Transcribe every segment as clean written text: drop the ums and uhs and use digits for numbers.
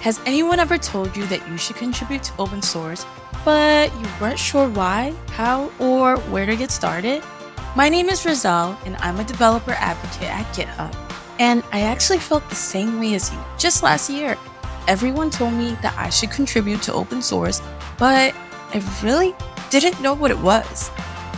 Has anyone ever told you that you should contribute to open source, but you weren't sure why, how, or where to get started? My name is Rizel, and I'm a developer advocate at GitHub. And I actually felt the same way as you just last year. Everyone told me that I should contribute to open source, but I really didn't know what it was.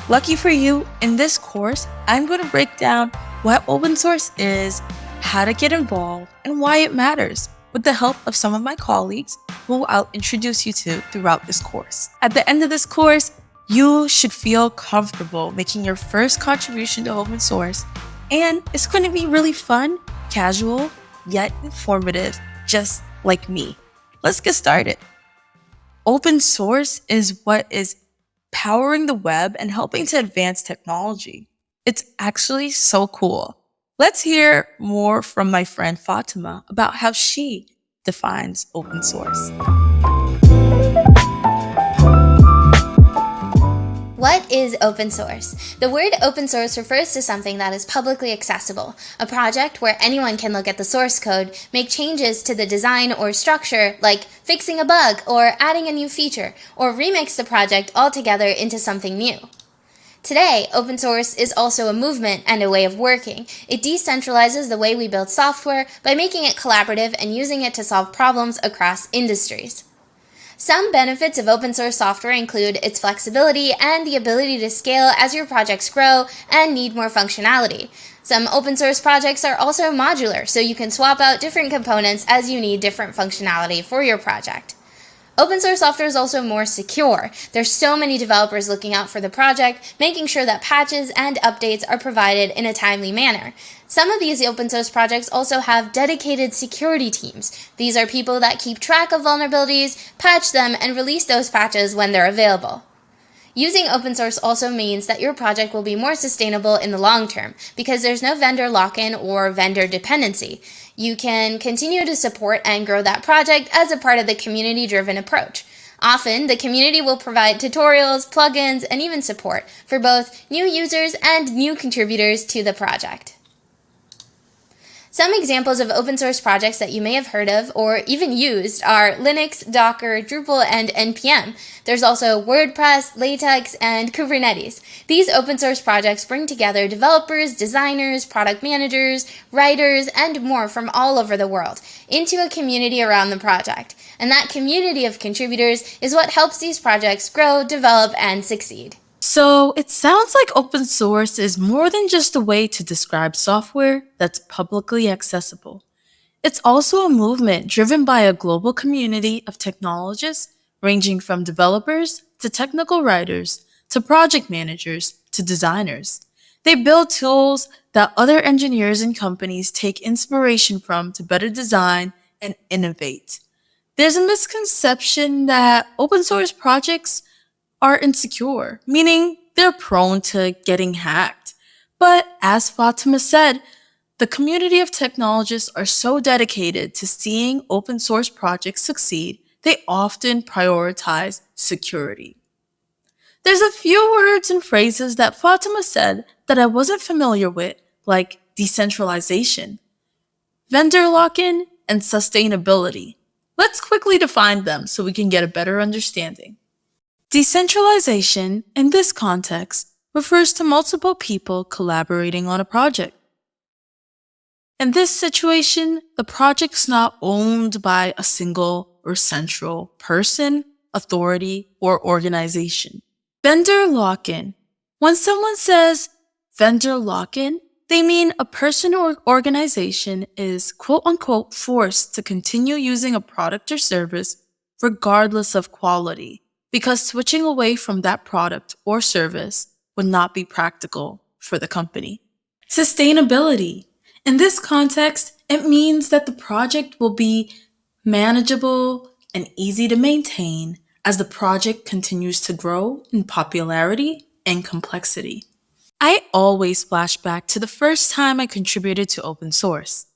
Lucky for you, in this course, I'm going to break down what open source is, how to get involved, and why it matters, with the help of some of my colleagues who I'll introduce you to throughout this course. At the end of this course, you should feel comfortable making your first contribution to open source, and it's going to be really fun, casual, yet informative, just like me. Let's get started. Open source is what is powering the web and helping to advance technology. It's actually so cool. Let's hear more from my friend Fatima about how she defines open source. What is open source? The word open source refers to something that is publicly accessible, a project where anyone can look at the source code, make changes to the design or structure, like fixing a bug or adding a new feature, or remix the project altogether into something new. Today, open source is also a movement and a way of working. It decentralizes the way we build software by making it collaborative and using it to solve problems across industries. Some benefits of open source software include its flexibility and the ability to scale as your projects grow and need more functionality. Some open source projects are also modular, so you can swap out different components as you need different functionality for your project. Open source software is also more secure. There's so many developers looking out for the project, making sure that patches and updates are provided in a timely manner. Some of these open source projects also have dedicated security teams. These are people that keep track of vulnerabilities, patch them, and release those patches when they're available. Using open source also means that your project will be more sustainable in the long term because there's no vendor lock-in or vendor dependency. You can continue to support and grow that project as a part of the community-driven approach. Often, the community will provide tutorials, plugins, and even support for both new users and new contributors to the project. Some examples of open source projects that you may have heard of or even used are Linux, Docker, Drupal, and NPM. There's also WordPress, LaTeX, and Kubernetes. These open source projects bring together developers, designers, product managers, writers, and more from all over the world into a community around the project. And that community of contributors is what helps these projects grow, develop, and succeed. So it sounds like open source is more than just a way to describe software that's publicly accessible. It's also a movement driven by a global community of technologists ranging from developers to technical writers to project managers to designers. They build tools that other engineers and companies take inspiration from to better design and innovate. There's a misconception that open source projects are insecure, meaning they're prone to getting hacked. But as Fatima said, the community of technologists are so dedicated to seeing open source projects succeed, they often prioritize security. There's a few words and phrases that Fatima said that I wasn't familiar with, like decentralization, vendor lock-in, and sustainability. Let's quickly define them so we can get a better understanding. Decentralization, in this context, refers to multiple people collaborating on a project. In this situation, the project's not owned by a single or central person, authority, or organization. Vendor lock-in. When someone says vendor lock-in, they mean a person or organization is quote-unquote forced to continue using a product or service regardless of quality, because switching away from that product or service would not be practical for the company. Sustainability. In this context, it means that the project will be manageable and easy to maintain as the project continues to grow in popularity and complexity. I always flash back to the first time I contributed to open source.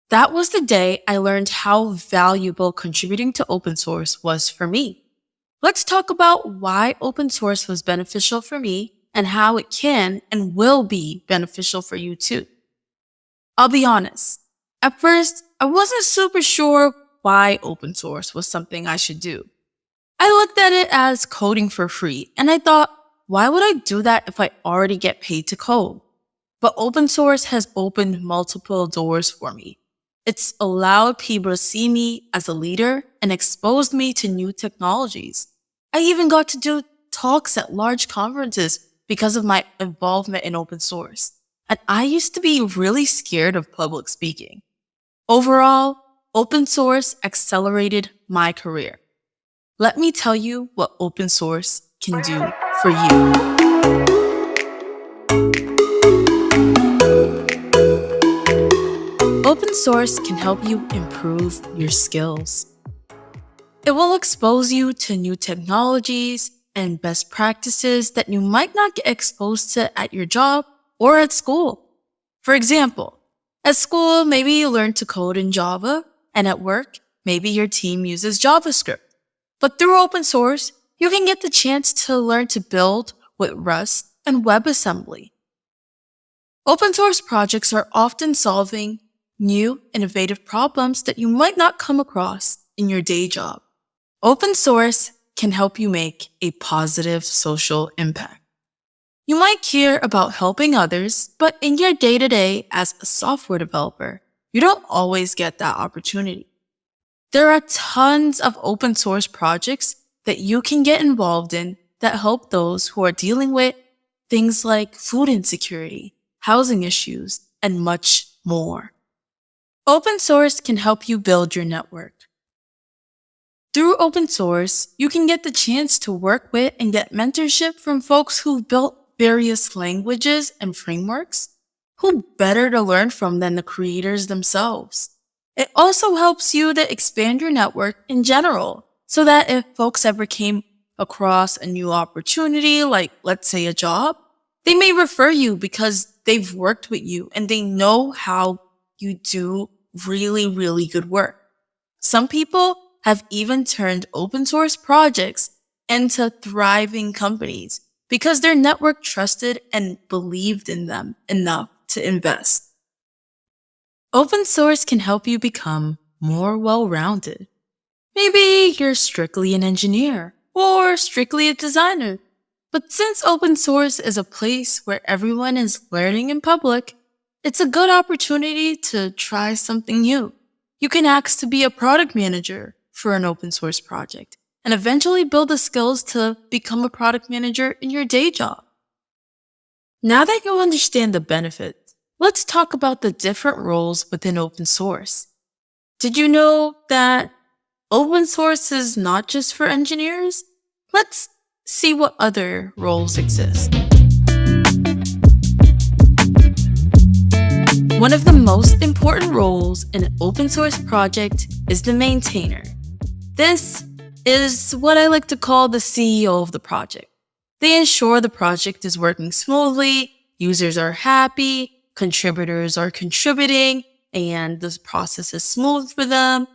That was the day I learned how valuable contributing to open source was for me. Let's talk about why open source was beneficial for me and how it can and will be beneficial for you too. I'll be honest. At first, I wasn't super sure why open source was something I should do. I looked at it as coding for free, and I thought, why would I do that if I already get paid to code? But open source has opened multiple doors for me. It's allowed people to see me as a leader and exposed me to new technologies. I even got to do talks at large conferences because of my involvement in open source. And I used to be really scared of public speaking. Overall, open source accelerated my career. Let me tell you what open source can do for you. Open source can help you improve your skills. It will expose you to new technologies and best practices that you might not get exposed to at your job or at school. For example, at school, maybe you learn to code in Java, and at work, maybe your team uses JavaScript. But through open source, you can get the chance to learn to build with Rust and WebAssembly. Open source projects are often solving new, innovative problems that you might not come across in your day job. Open source can help you make a positive social impact. You might care about helping others, but in your day-to-day as a software developer, you don't always get that opportunity. There are tons of open source projects that you can get involved in that help those who are dealing with things like food insecurity, housing issues, and much more. Open source can help you build your network. Through open source, you can get the chance to work with and get mentorship from folks who've built various languages and frameworks. Who better to learn from than the creators themselves? It also helps you to expand your network in general, so that if folks ever came across a new opportunity, like let's say a job, they may refer you because they've worked with you and they know how you do really, really good work. Some people have even turned open source projects into thriving companies because their network trusted and believed in them enough to invest. Open source can help you become more well-rounded. Maybe you're strictly an engineer or strictly a designer. But since open source is a place where everyone is learning in public, it's a good opportunity to try something new. You can ask to be a product manager for an open source project and eventually build the skills to become a product manager in your day job. Now that you understand the benefits, let's talk about the different roles within open source. Did you know that open source is not just for engineers? Let's see what other roles exist. One of the most important roles in an open source project is the maintainer. This is what I like to call the CEO of the project. They ensure the project is working smoothly, users are happy, contributors are contributing, and the process is smooth for them.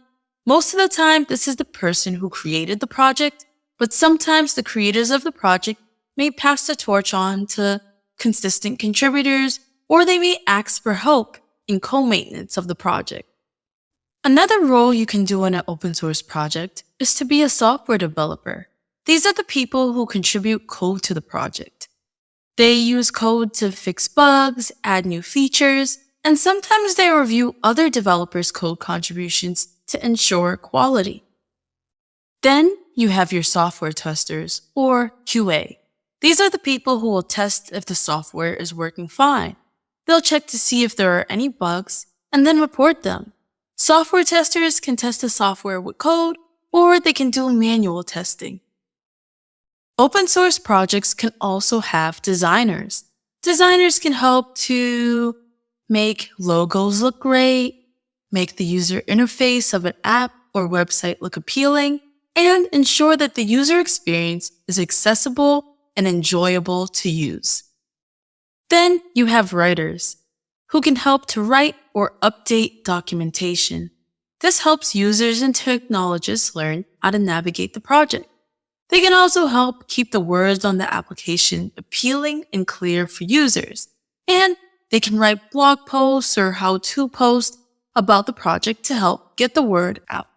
Most of the time, this is the person who created the project, but sometimes the creators of the project may pass the torch on to consistent contributors, or they may ask for help in co-maintenance of the project. Another role you can do in an open source project is to be a software developer. These are the people who contribute code to the project. They use code to fix bugs, add new features, and sometimes they review other developers' code contributions to ensure quality. Then you have your software testers, or QA. These are the people who will test if the software is working fine. They'll check to see if there are any bugs and then report them. Software testers can test the software with code, or they can do manual testing. Open source projects can also have designers. Designers can help to make logos look great, make the user interface of an app or website look appealing, and ensure that the user experience is accessible and enjoyable to use. Then you have writers, who can help to write or update documentation. This helps users and technologists learn how to navigate the project. They can also help keep the words on the application appealing and clear for users. And they can write blog posts or how-to posts about the project to help get the word out.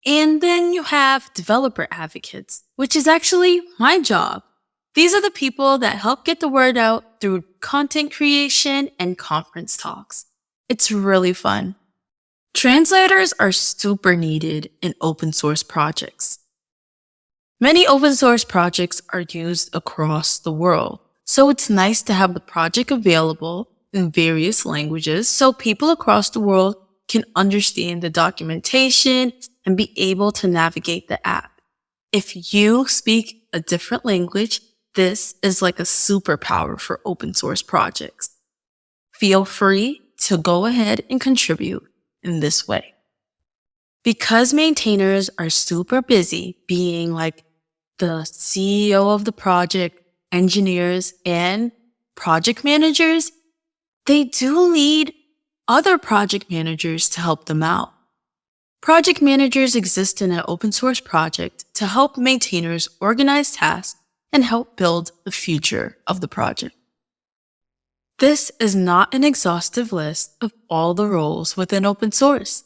And then you have developer advocates, which is actually my job. These are the people that help get the word out through content creation and conference talks. It's really fun. Translators are super needed in open source projects. Many open source projects are used across the world, so it's nice to have the project available in various languages so people across the world can understand the documentation and be able to navigate the app. If you speak a different language, this is like a superpower for open source projects. Feel free to go ahead and contribute in this way. Because maintainers are super busy being like the CEO of the project, engineers, and project managers, they do need other project managers to help them out. Project managers exist in an open source project to help maintainers organize tasks and help build the future of the project. This is not an exhaustive list of all the roles within open source.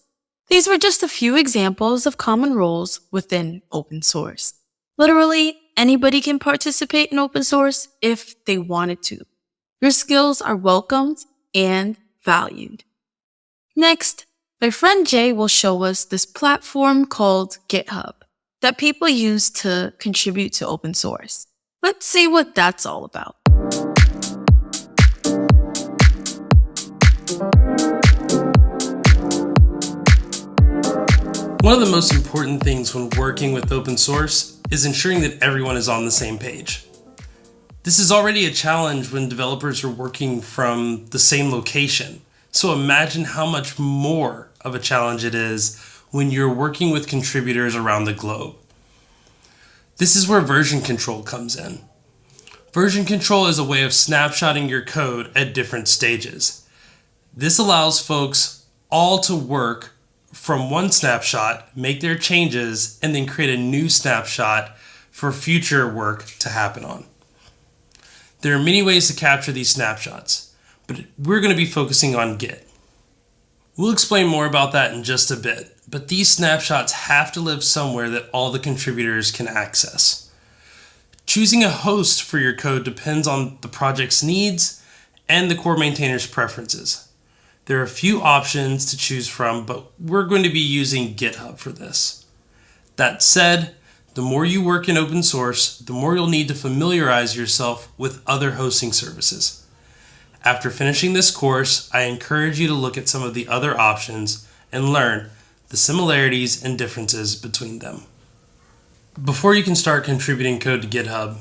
These were just a few examples of common roles within open source. Literally, anybody can participate in open source if they wanted to. Your skills are welcomed and valued. Next, my friend Jay will show us this platform called GitHub that people use to contribute to open source. Let's see what that's all about. One of the most important things when working with open source is ensuring that everyone is on the same page. This is already a challenge when developers are working from the same location. So imagine how much more of a challenge it is when you're working with contributors around the globe. This is where version control comes in. Version control is a way of snapshotting your code at different stages. This allows folks all to work from one snapshot, make their changes, and then create a new snapshot for future work to happen on. There are many ways to capture these snapshots, but we're going to be focusing on Git. We'll explain more about that in just a bit, but these snapshots have to live somewhere that all the contributors can access. Choosing a host for your code depends on the project's needs and the core maintainer's preferences. There are a few options to choose from, but we're going to be using GitHub for this. That said, the more you work in open source, the more you'll need to familiarize yourself with other hosting services. After finishing this course, I encourage you to look at some of the other options and learn the similarities and differences between them. Before you can start contributing code to GitHub,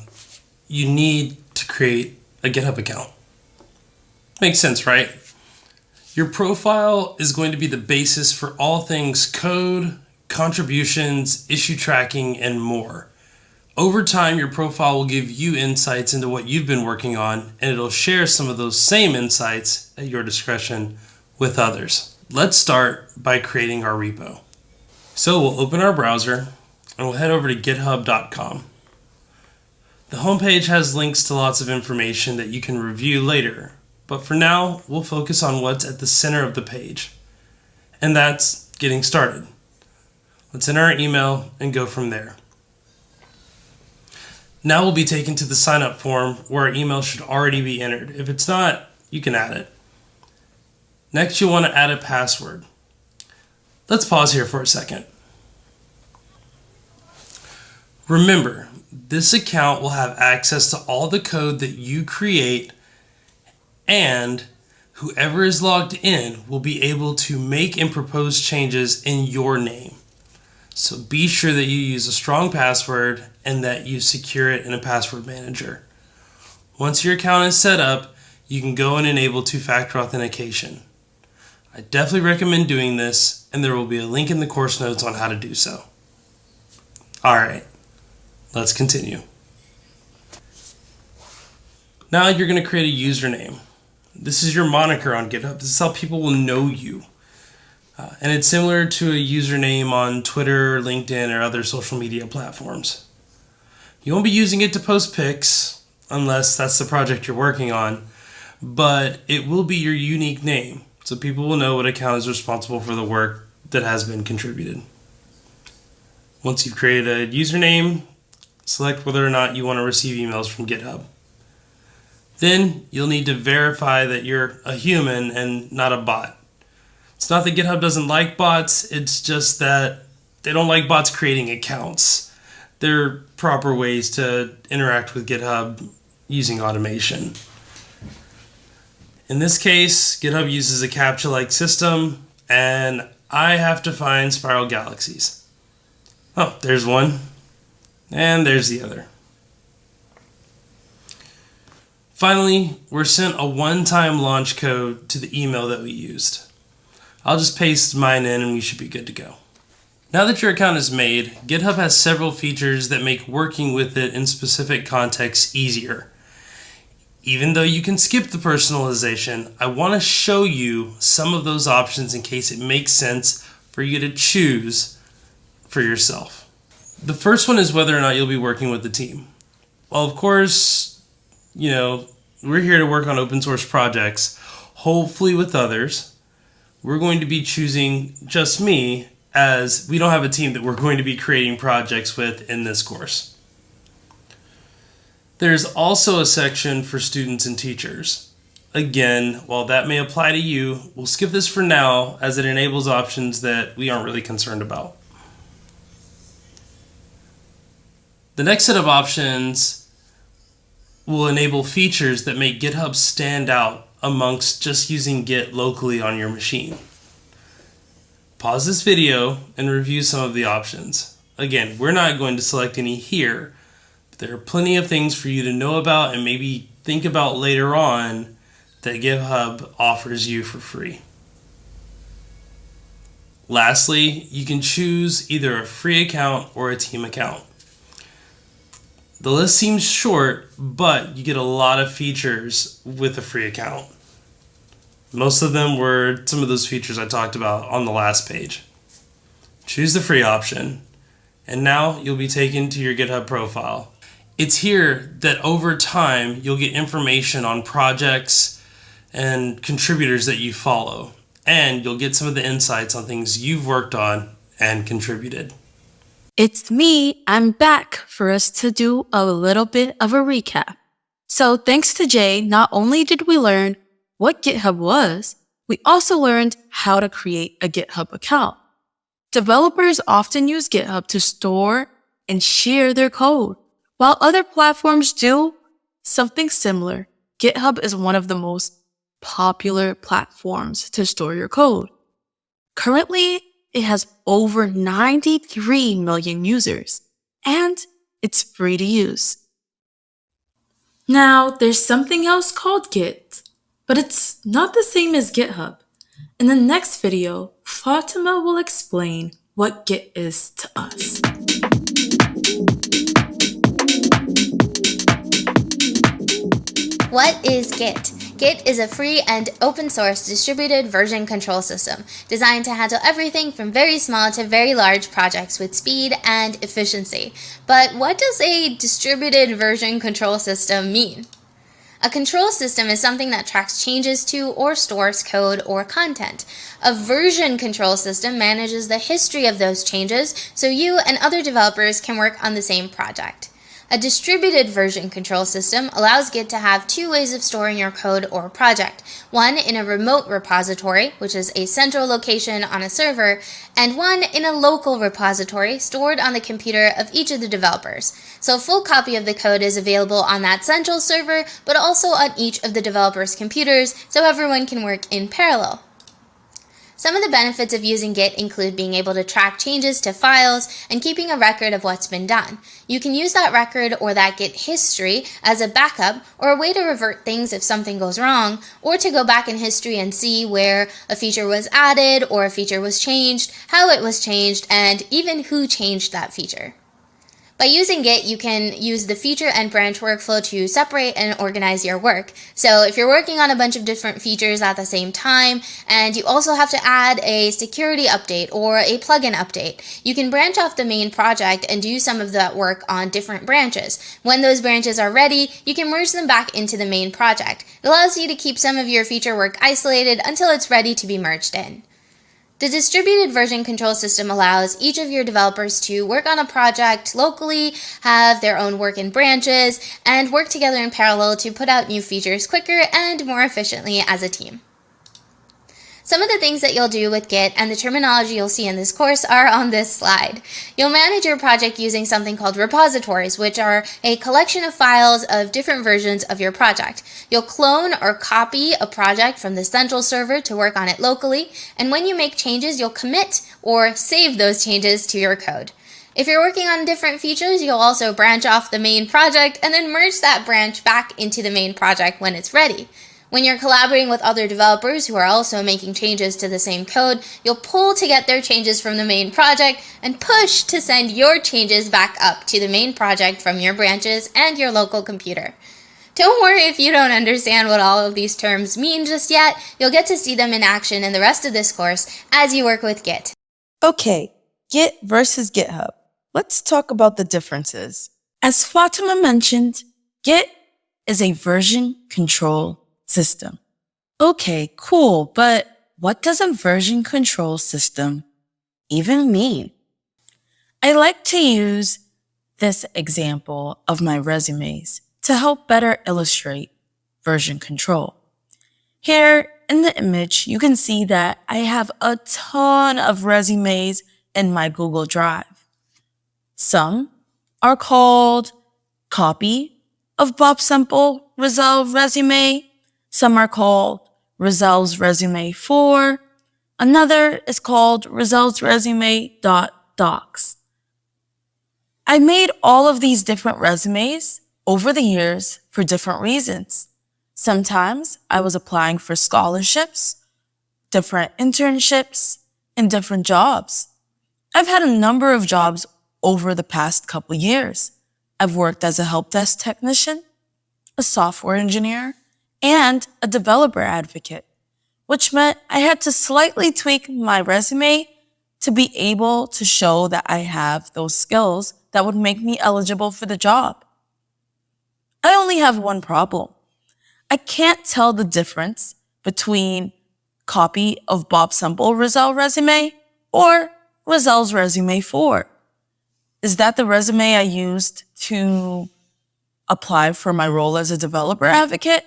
you need to create a GitHub account. Makes sense, right? Your profile is going to be the basis for all things code, contributions, issue tracking, and more. Over time, your profile will give you insights into what you've been working on, and it'll share some of those same insights at your discretion with others. Let's start by creating our repo. So we'll open our browser and we'll head over to github.com. The homepage has links to lots of information that you can review later, but for now, we'll focus on what's at the center of the page, and that's getting started. Let's enter our email and go from there. Now we'll be taken to the sign-up form where our email should already be entered. If it's not, you can add it. Next, you'll want to add a password. Let's pause here for a second. Remember, this account will have access to all the code that you create, and whoever is logged in will be able to make and propose changes in your name. So be sure that you use a strong password and that you secure it in a password manager. Once your account is set up, you can go and enable two-factor authentication. I definitely recommend doing this, and there will be a link in the course notes on how to do so. Alright, let's continue. Now you're going to create a username. This is your moniker on GitHub. This is how people will know you. And it's similar to a username on Twitter, LinkedIn, or other social media platforms. You won't be using it to post pics, unless that's the project you're working on, but it will be your unique name, so people will know what account is responsible for the work that has been contributed. Once you've created a username, select whether or not you want to receive emails from GitHub. Then you'll need to verify that you're a human and not a bot. It's not that GitHub doesn't like bots, it's just that they don't like bots creating accounts. There are proper ways to interact with GitHub using automation. In this case, GitHub uses a CAPTCHA-like system, and I have to find spiral galaxies. Oh, there's one, and there's the other. Finally, we're sent a one-time launch code to the email that we used. I'll just paste mine in and we should be good to go. Now that your account is made, GitHub has several features that make working with it in specific contexts easier. Even though you can skip the personalization, I want to show you some of those options in case it makes sense for you to choose for yourself. The first one is whether or not you'll be working with the team. Well, of course, we're here to work on open source projects, hopefully with others. We're going to be choosing just me, as we don't have a team that we're going to be creating projects with in this course. There's also a section for students and teachers. Again, while that may apply to you, we'll skip this for now as it enables options that we aren't really concerned about. The next set of options will enable features that make GitHub stand out amongst just using Git locally on your machine. Pause this video and review some of the options. Again, we're not going to select any here, but there are plenty of things for you to know about and maybe think about later on that GitHub offers you for free. Lastly, you can choose either a free account or a team account. The list seems short, but you get a lot of features with a free account. Most of them were some of those features I talked about on the last page. Choose the free option, and now you'll be taken to your GitHub profile. It's here that over time you'll get information on projects and contributors that you follow, and you'll get some of the insights on things you've worked on and contributed. It's me, I'm back for us to do a little bit of a recap. So thanks to Jay, not only did we learn what GitHub was, we also learned how to create a GitHub account. Developers often use GitHub to store and share their code. While other platforms do something similar, GitHub is one of the most popular platforms to store your code. Currently, it has over 93 million users, and it's free to use. Now, there's something else called Git, but it's not the same as GitHub. In the next video, Fatima will explain what Git is to us. What is Git? Git is a free and open source distributed version control system designed to handle everything from very small to very large projects with speed and efficiency. But what does a distributed version control system mean? A control system is something that tracks changes to or stores code or content. A version control system manages the history of those changes so you and other developers can work on the same project. A distributed version control system allows Git to have two ways of storing your code or project. One in a remote repository, which is a central location on a server, and one in a local repository stored on the computer of each of the developers. So a full copy of the code is available on that central server, but also on each of the developers' computers, so everyone can work in parallel. Some of the benefits of using Git include being able to track changes to files and keeping a record of what's been done. You can use that record or that Git history as a backup or a way to revert things if something goes wrong, or to go back in history and see where a feature was added or a feature was changed, how it was changed, and even who changed that feature. By using Git, you can use the feature and branch workflow to separate and organize your work. So if you're working on a bunch of different features at the same time, and you also have to add a security update or a plugin update, you can branch off the main project and do some of that work on different branches. When those branches are ready, you can merge them back into the main project. It allows you to keep some of your feature work isolated until it's ready to be merged in. The distributed version control system allows each of your developers to work on a project locally, have their own work in branches, and work together in parallel to put out new features quicker and more efficiently as a team. Some of the things that you'll do with Git and the terminology you'll see in this course are on this slide. You'll manage your project using something called repositories, which are a collection of files of different versions of your project. You'll clone or copy a project from the central server to work on it locally, and when you make changes, you'll commit or save those changes to your code. If you're working on different features, you'll also branch off the main project and then merge that branch back into the main project when it's ready. When you're collaborating with other developers who are also making changes to the same code, you'll pull to get their changes from the main project and push to send your changes back up to the main project from your branches and your local computer. Don't worry if you don't understand what all of these terms mean just yet. You'll get to see them in action in the rest of this course as you work with Git. Okay, Git versus GitHub. Let's talk about the differences. As Fatima mentioned, Git is a version control system. Okay, cool, but what does a version control system even mean? I like to use this example of my resumes to help better illustrate version control. Here in the image, you can see that I have a ton of resumes in my Google Drive. Some are called copy of Bob Simple Rizel resume. Some are called Rizel's resume 4. Another is called Rizel's resume.docs. I made all of these different resumes over the years for different reasons. Sometimes I was applying for scholarships, different internships, and different jobs. I've had a number of jobs over the past couple years. I've worked as a help desk technician, a software engineer, and a developer advocate, which meant I had to slightly tweak my resume to be able to show that I have those skills that would make me eligible for the job. I only have one problem. I can't tell the difference between copy of Bob Simple Rizel resume or Rizel's resume 4. Is that the resume I used to apply for my role as a developer advocate?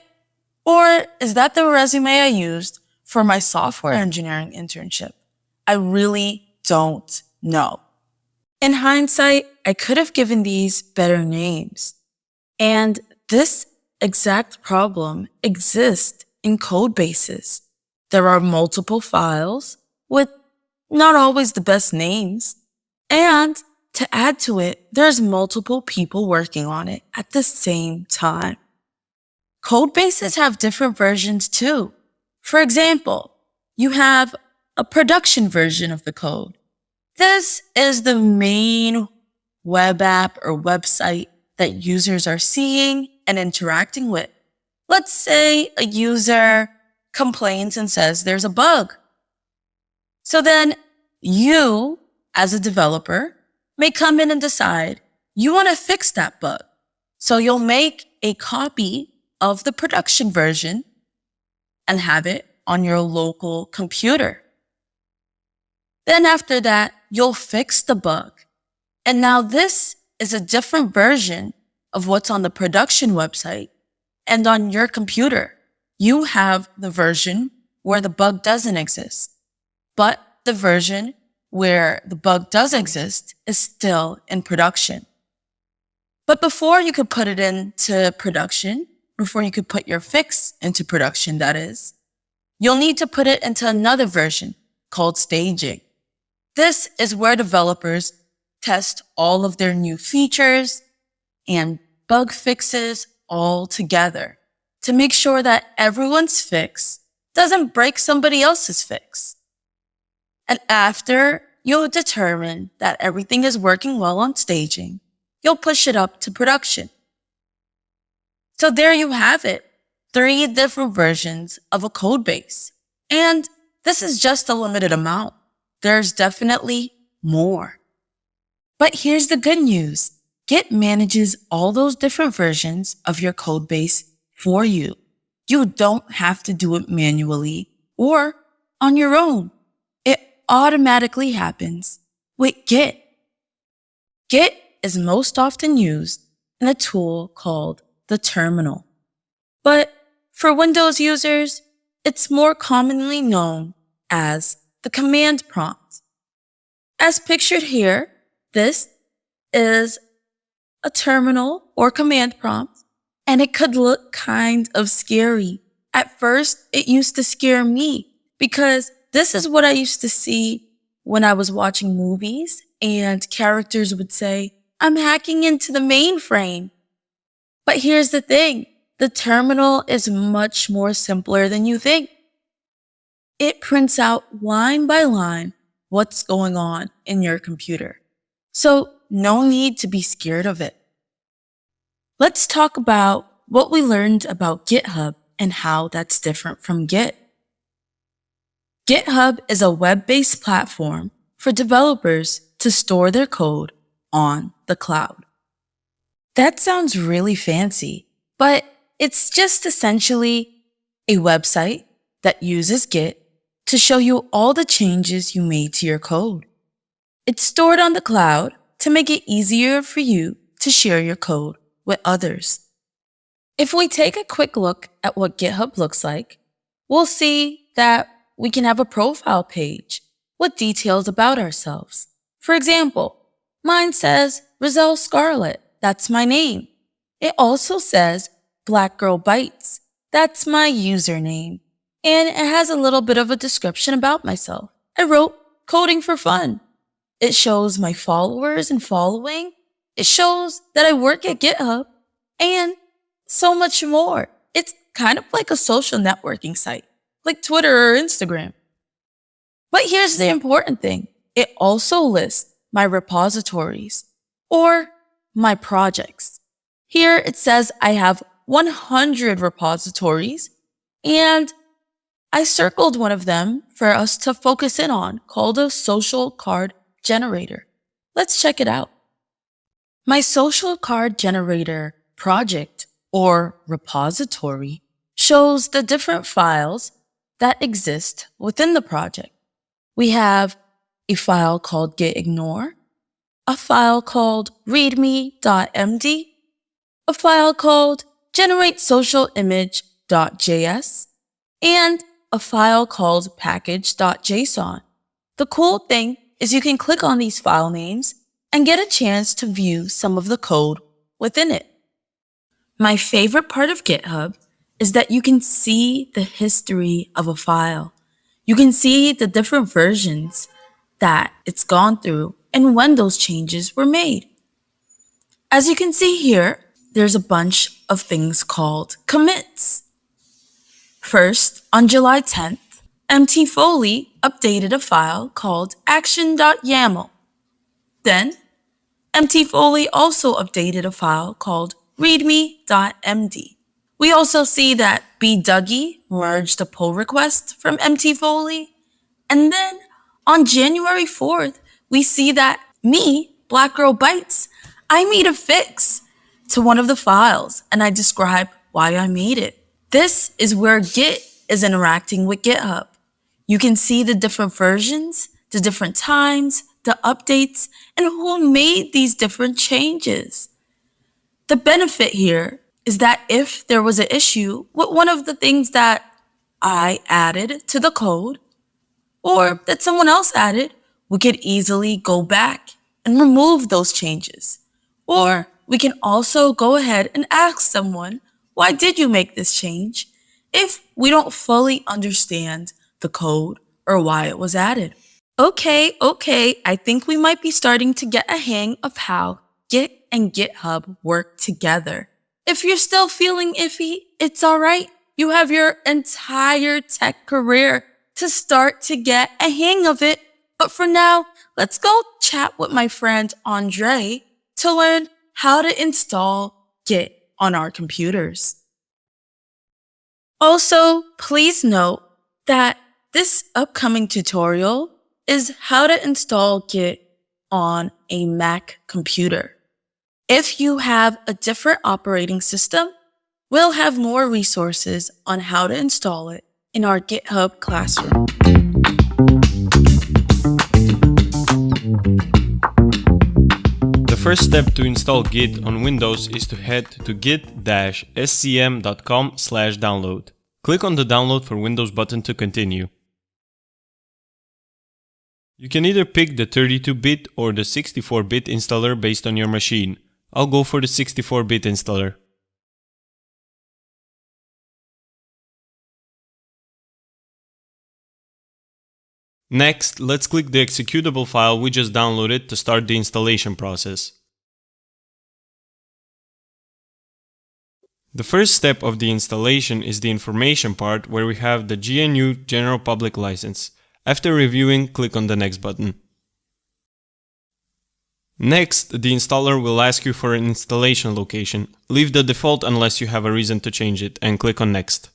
Or is that the resume I used for my software engineering internship? I really don't know. In hindsight, I could have given these better names. And this exact problem exists in code bases. There are multiple files with not always the best names. And to add to it, there's multiple people working on it at the same time. Code bases have different versions too. For example, you have a production version of the code. This is the main web app or website that users are seeing and interacting with. Let's say a user complains and says there's a bug. So then you, as a developer, may come in and decide you want to fix that bug. So you'll make a copy of the production version and have it on your local computer. Then after that, you'll fix the bug. And now this is a different version of what's on the production website and on your computer. You have the version where the bug doesn't exist, but the version where the bug does exist is still in production. But before you could put it into production, before you could put your fix into production, that is, you'll need to put it into another version called staging. This is where developers test all of their new features and bug fixes all together to make sure that everyone's fix doesn't break somebody else's fix. And after you'll determine that everything is working well on staging, you'll push it up to production. So there you have it, 3 different versions of a code base. And this is just a limited amount. There's definitely more. But here's the good news. Git manages all those different versions of your code base for you. You don't have to do it manually or on your own. It automatically happens with Git. Git is most often used in a tool called the terminal. But for Windows users, it's more commonly known as the command prompt. As pictured here, this is a terminal or command prompt, and it could look kind of scary. At first, it used to scare me because this is what I used to see when I was watching movies and characters would say, "I'm hacking into the mainframe." But here's the thing, the terminal is much more simpler than you think. It prints out line by line what's going on in your computer. So no need to be scared of it. Let's talk about what we learned about GitHub and how that's different from Git. GitHub is a web-based platform for developers to store their code on the cloud. That sounds really fancy, but it's just essentially a website that uses Git to show you all the changes you made to your code. It's stored on the cloud to make it easier for you to share your code with others. If we take a quick look at what GitHub looks like, we'll see that we can have a profile page with details about ourselves. For example, mine says Rizel Scarlett, that's my name. It also says Black Girl Bites, that's my username. And it has a little bit of a description about myself. I wrote coding for fun. It shows my followers and following. It shows that I work at GitHub and so much more. It's kind of like a social networking site, like Twitter or Instagram. But here's the important thing. It also lists my repositories or my projects. Here it says I have 100 repositories, and I circled one of them for us to focus in on, called a social card generator. Let's check it out. My social card generator project or repository shows the different files that exist within the project. We have a file called gitignore, a file called readme.md, a file called generatesocialimage.js, and a file called package.json. The cool thing is you can click on these file names and get a chance to view some of the code within it. My favorite part of GitHub is that you can see the history of a file. You can see the different versions that it's gone through and when those changes were made. As you can see here, there's a bunch of things called commits. First, on July 10th, MT Foley updated a file called action.yaml. Then, MT Foley also updated a file called readme.md. We also see that bdougie merged a pull request from MT Foley. And then, on January 4th, we see that me, Black Girl Bites, I made a fix to one of the files, and I describe why I made it. This is where Git is interacting with GitHub. You can see the different versions, the different times, the updates, and who made these different changes. The benefit here is that if there was an issue with one of the things that I added to the code, or that someone else added, we could easily go back and remove those changes. Or we can also go ahead and ask someone, why did you make this change? If we don't fully understand the code or why it was added. Okay, I think we might be starting to get a hang of how Git and GitHub work together. If you're still feeling iffy, it's all right. You have your entire tech career to start to get a hang of it. But for now, let's go chat with my friend Andrej to learn how to install Git on our computers. Also, please note that this upcoming tutorial is how to install Git on a Mac computer. If you have a different operating system, we'll have more resources on how to install it in our GitHub classroom. first step to install Git on Windows is to head to git-scm.com/download. Click on the Download for Windows button to continue. You can either pick the 32-bit or the 64-bit installer based on your machine. I'll go for the 64-bit installer. Next, let's click the executable file we just downloaded to start the installation process. The first step of the installation is the information part, where we have the GNU General Public License. After reviewing, click on the Next button. Next, the installer will ask you for an installation location. Leave the default unless you have a reason to change it, and click on Next.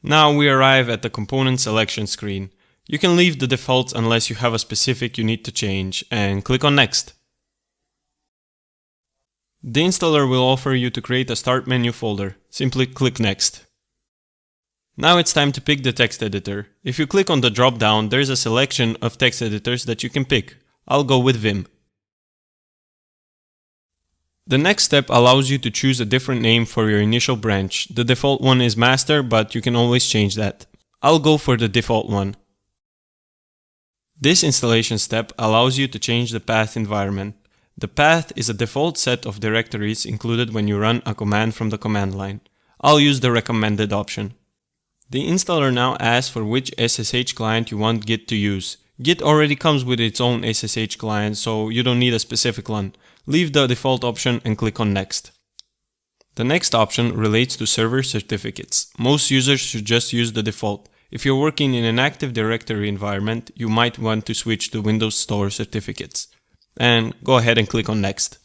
Now we arrive at the component selection screen. You can leave the defaults unless you have a specific you need to change, and click on Next. The installer will offer you to create a Start menu folder. Simply click Next. Now it's time to pick the text editor. If you click on the drop down, there's a selection of text editors that you can pick. I'll go with Vim. The next step allows you to choose a different name for your initial branch. The default one is master, but you can always change that. I'll go for the default one. This installation step allows you to change the path environment. The path is a default set of directories included when you run a command from the command line. I'll use the recommended option. The installer now asks for which SSH client you want Git to use. Git already comes with its own SSH client, so you don't need a specific one. Leave the default option and click on Next. The next option relates to server certificates. Most users should just use the default. If you're working in an Active Directory environment, you might want to switch to Windows Store certificates. And go ahead and click on Next.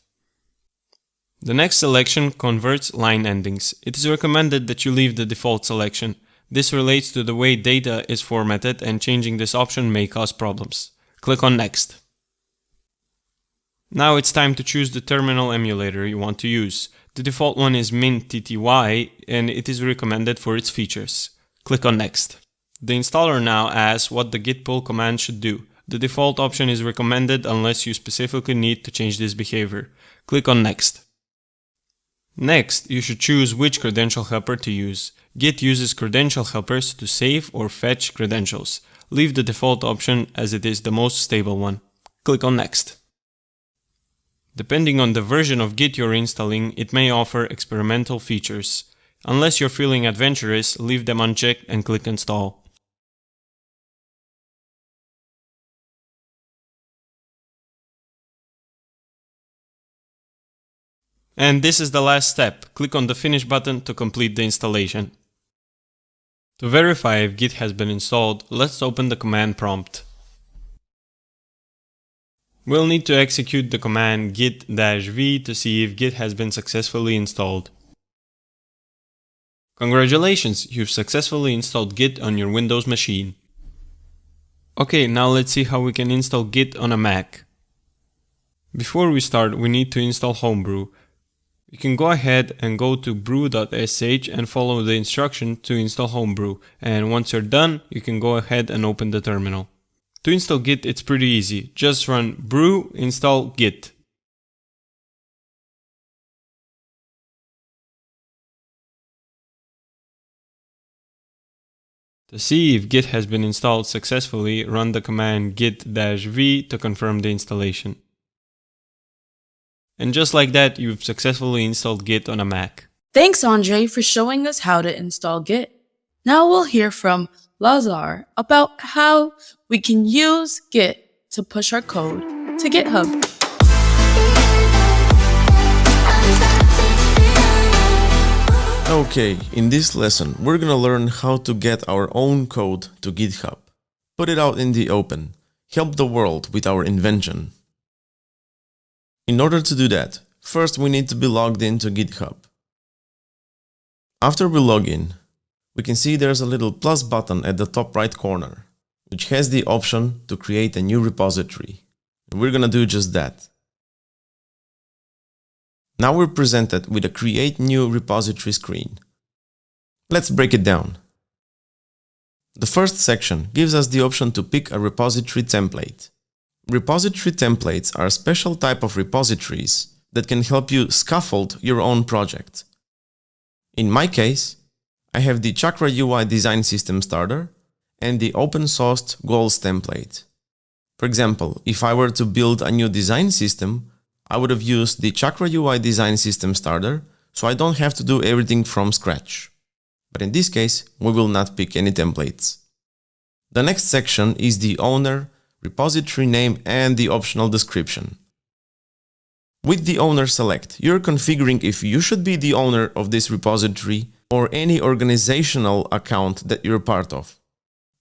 The next selection converts line endings. It is recommended that you leave the default selection. This relates to the way data is formatted, and changing this option may cause problems. Click on Next. Now it's time to choose the terminal emulator you want to use. The default one is MinTTY, and it is recommended for its features. Click on Next. The installer now asks what the git pull command should do. The default option is recommended unless you specifically need to change this behavior. Click on Next. Next, you should choose which credential helper to use. Git uses credential helpers to save or fetch credentials. Leave the default option as it is the most stable one. Click on Next. Depending on the version of Git you're installing, it may offer experimental features. Unless you're feeling adventurous, leave them unchecked and click Install. And this is the last step. Click on the Finish button to complete the installation. To verify if Git has been installed, let's open the command prompt. We'll need to execute the command git-v to see if Git has been successfully installed. Congratulations, you've successfully installed Git on your Windows machine. Okay, now let's see how we can install Git on a Mac. Before we start, we need to install Homebrew. You can go ahead and go to brew.sh and follow the instruction to install Homebrew, and once you're done, you can go ahead and open the terminal. To install Git, it's pretty easy. Just run brew install git. To see if Git has been installed successfully, run the command git-v to confirm the installation. And just like that, you've successfully installed Git on a Mac. Thanks, Andrej, for showing us how to install Git. Now we'll hear from Lazar about how we can use Git to push our code to GitHub. Okay, in this lesson, we're gonna learn how to get our own code to GitHub. Put it out in the open. Help the world with our invention. In order to do that, first we need to be logged into GitHub. After we log in, we can see there's a little plus button at the top right corner, which has the option to create a new repository. And we're gonna do just that. Now we're presented with a Create New Repository screen. Let's break it down. The first section gives us the option to pick a repository template. Repository templates are a special type of repositories that can help you scaffold your own project. In my case, I have the Chakra UI design system starter and the open-sourced goals template. For example, if I were to build a new design system, I would have used the Chakra UI design system starter, so I don't have to do everything from scratch. But in this case, we will not pick any templates. The next section is the owner, repository name, and the optional description. With the owner select, you're configuring if you should be the owner of this repository or any organizational account that you're part of.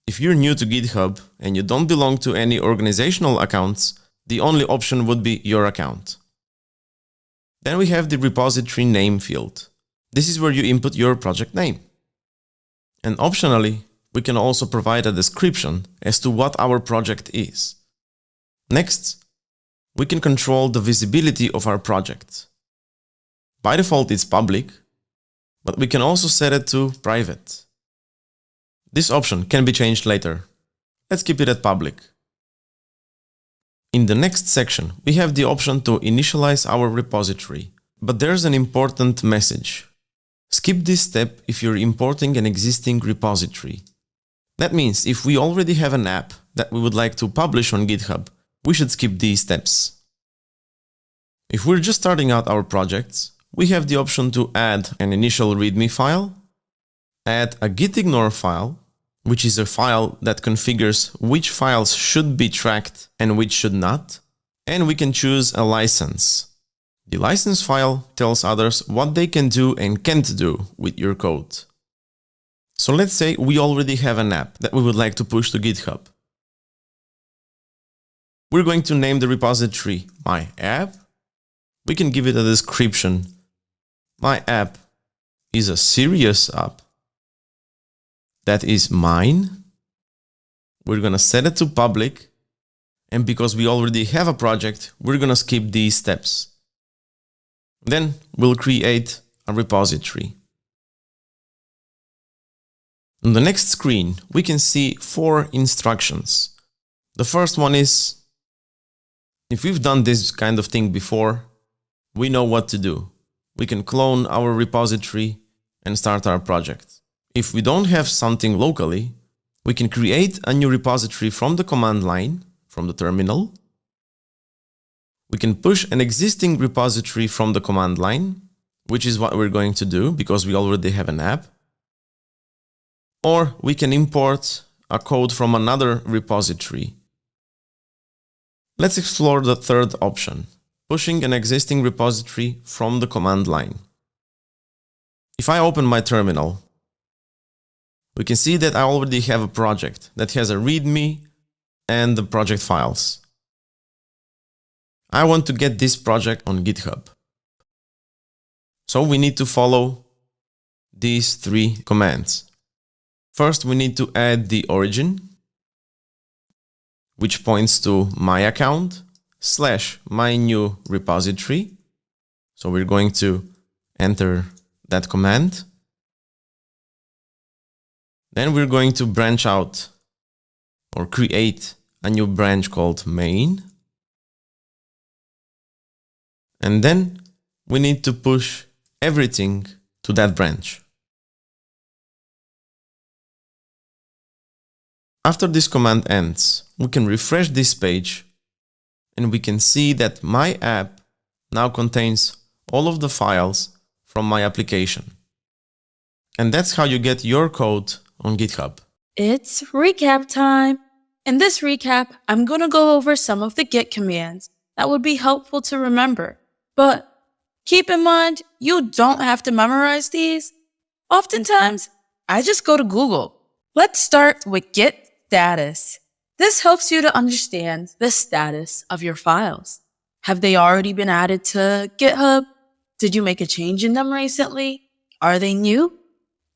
If you're new to GitHub and you don't belong to any organizational accounts, the only option would be your account. Then we have the repository name field. This is where you input your project name. And optionally, we can also provide a description as to what our project is. Next, we can control the visibility of our project. By default, it's public, but we can also set it to private. This option can be changed later. Let's keep it at public. In the next section, we have the option to initialize our repository, but there's an important message. Skip this step if you're importing an existing repository. That means if we already have an app that we would like to publish on GitHub, we should skip these steps. If we're just starting out our projects, we have the option to add an initial README file, add a gitignore file, which is a file that configures which files should be tracked and which should not, and we can choose a license. The license file tells others what they can do and can't do with your code. So let's say we already have an app that we would like to push to GitHub. We're going to name the repository My App. We can give it a description. My app is a serious app that is mine. We're going to set it to public. And because we already have a project, we're going to skip these steps. Then we'll create a repository. On the next screen, we can see 4 instructions. The first one is, if we've done this kind of thing before, we know what to do. We can clone our repository and start our project. If we don't have something locally, we can create a new repository from the command line, from the terminal. We can push an existing repository from the command line, which is what we're going to do because we already have an app. Or we can import a code from another repository. Let's explore the third option, pushing an existing repository from the command line. If I open my terminal, we can see that I already have a project that has a README and the project files. I want to get this project on GitHub. So we need to follow these 3 commands. First, we need to add the origin, which points to my account / my new repository. So we're going to enter that command. Then we're going to branch out or create a new branch called main. And then we need to push everything to that branch. After this command ends, we can refresh this page and we can see that my app now contains all of the files from my application. And that's how you get your code on GitHub. It's recap time. In this recap, I'm going to go over some of the Git commands that would be helpful to remember. But keep in mind, you don't have to memorize these. Oftentimes, I just go to Google. Let's start with Git status. This helps you to understand the status of your files. Have they already been added to GitHub? Did you make a change in them recently? Are they new?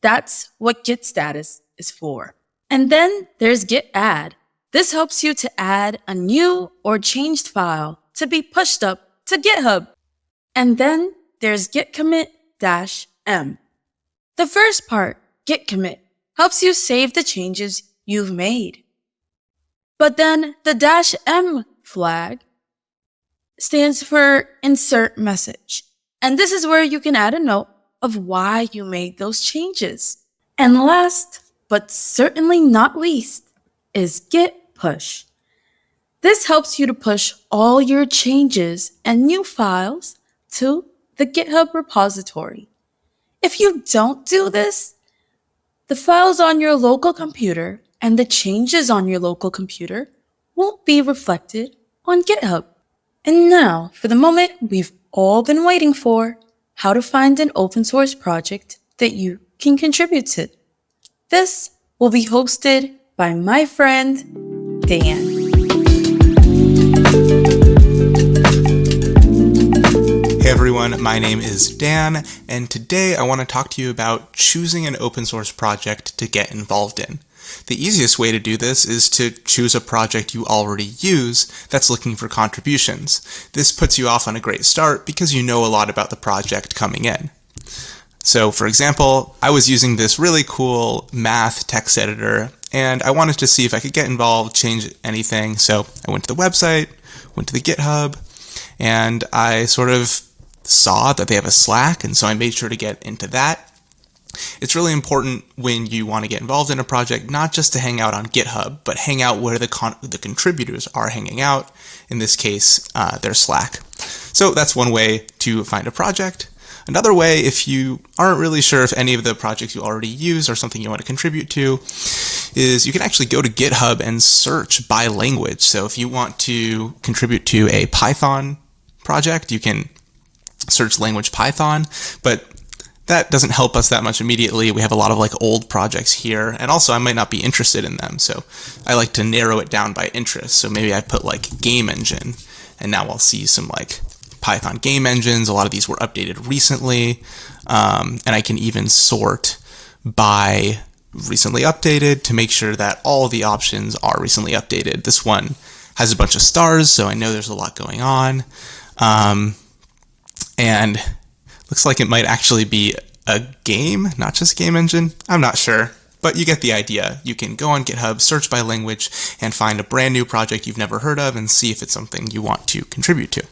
That's what Git status is for. And then there's Git add. This helps you to add a new or changed file to be pushed up to GitHub. And then there's Git commit-m. The first part, Git commit, helps you save the changes you've made. But then the -m flag stands for insert message. And this is where you can add a note of why you made those changes. And last, but certainly not least, is git push. This helps you to push all your changes and new files to the GitHub repository. If you don't do this, the files on your local computer and the changes on your local computer won't be reflected on GitHub. And now, for the moment we've all been waiting for, how to find an open source project that you can contribute to. This will be hosted by my friend, Dan. Hey everyone, my name is Dan, and today I want to talk to you about choosing an open source project to get involved in. The easiest way to do this is to choose a project you already use that's looking for contributions. This puts you off on a great start because you know a lot about the project coming in. So for example, I was using this really cool math text editor, and I wanted to see if I could get involved, change anything. So I went to the website, went to the GitHub, and I sort of saw that they have a Slack, and so I made sure to get into that. It's really important when you want to get involved in a project, not just to hang out on GitHub, but hang out where the contributors are hanging out, in this case, their Slack. So that's one way to find a project. Another way, if you aren't really sure if any of the projects you already use are something you want to contribute to, is you can actually go to GitHub and search by language. So if you want to contribute to a Python project, you can search language Python, but that doesn't help us that much immediately. We have a lot of old projects here, and also I might not be interested in them, so I like to narrow it down by interest. So maybe I put game engine, and now I'll see some Python game engines. A lot of these were updated recently, and I can even sort by recently updated to make sure that all the options are recently updated. This one has a bunch of stars, so I know there's a lot going on, and looks like it might actually be a game, not just game engine. I'm not sure, but you get the idea. You can go on GitHub, search by language, and find a brand new project you've never heard of and see if it's something you want to contribute to.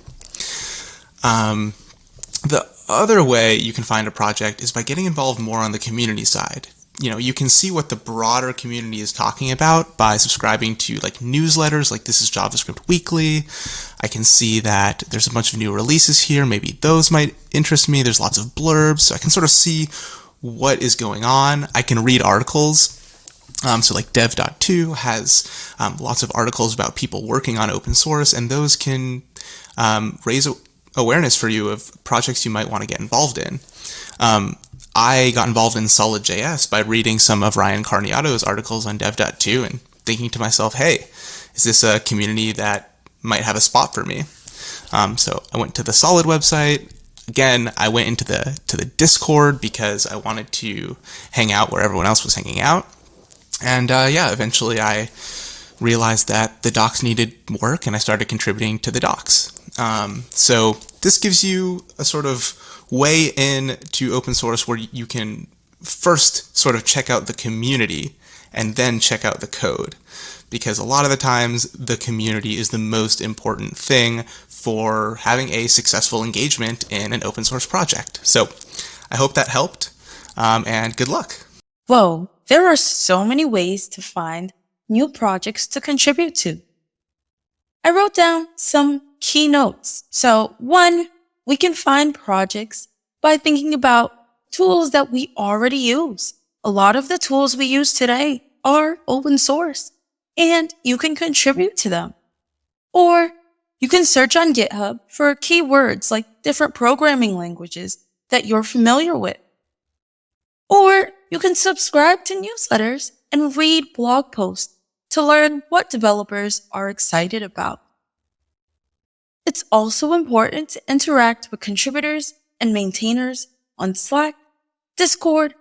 The other way you can find a project is by getting involved more on the community side. You can see what the broader community is talking about by subscribing to newsletters like This is JavaScript Weekly. I can see that there's a bunch of new releases here. Maybe those might interest me. There's lots of blurbs, so I can sort of see what is going on. I can read articles. So dev.to has lots of articles about people working on open source, and those can raise awareness for you of projects you might want to get involved in. I got involved in Solid.js by reading some of Ryan Carniato's articles on dev.to and thinking to myself, hey, is this a community that might have a spot for me? So I went to the Solid website. Again, I went into the Discord because I wanted to hang out where everyone else was hanging out. And eventually I realized that the docs needed work, and I started contributing to the docs. So this gives you a sort of way in to open source where you can first sort of check out the community and then check out the code, because a lot of the times the community is the most important thing for having a successful engagement in an open source project. So I hope that helped, and good luck. Whoa, there are so many ways to find new projects to contribute to. I wrote down some key notes. So 1, we can find projects by thinking about tools that we already use. A lot of the tools we use today are open source, and you can contribute to them. Or you can search on GitHub for keywords like different programming languages that you're familiar with. Or you can subscribe to newsletters and read blog posts to learn what developers are excited about. It's also important to interact with contributors and maintainers on Slack, Discord,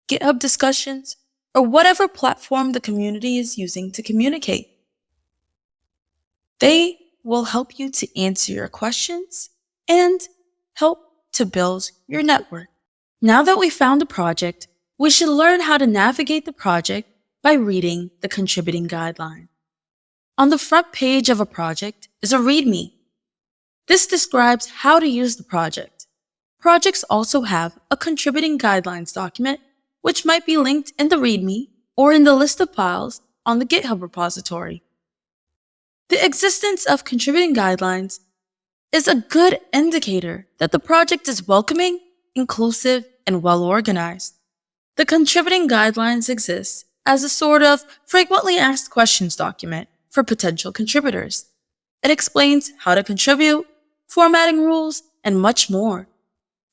GitHub discussions, or whatever platform the community is using to communicate. They will help you to answer your questions and help to build your network. Now that we found a project, we should learn how to navigate the project by reading the contributing guideline. On the front page of a project is a README. This describes how to use the project. Projects also have a contributing guidelines document, which might be linked in the README or in the list of files on the GitHub repository. The existence of contributing guidelines is a good indicator that the project is welcoming, inclusive, and well organized. The contributing guidelines exist as a sort of frequently asked questions document for potential contributors. It explains how to contribute, formatting rules, and much more.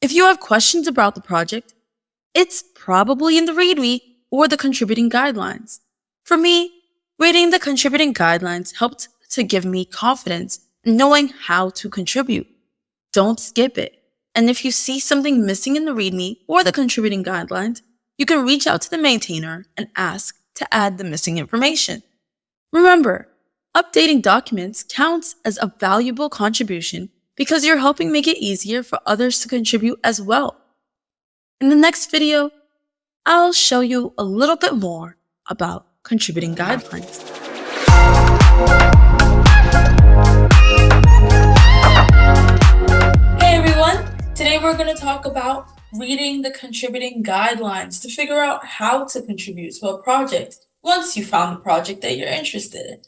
If you have questions about the project, it's probably in the README or the contributing guidelines. For me, reading the contributing guidelines helped to give me confidence in knowing how to contribute. Don't skip it. And if you see something missing in the README or the contributing guidelines, you can reach out to the maintainer and ask to add the missing information. Remember, updating documents counts as a valuable contribution because you're helping make it easier for others to contribute as well. In the next video, I'll show you a little bit more about contributing guidelines. Hey everyone! Today we're going to talk about reading the contributing guidelines to figure out how to contribute to a project once you found the project that you're interested in.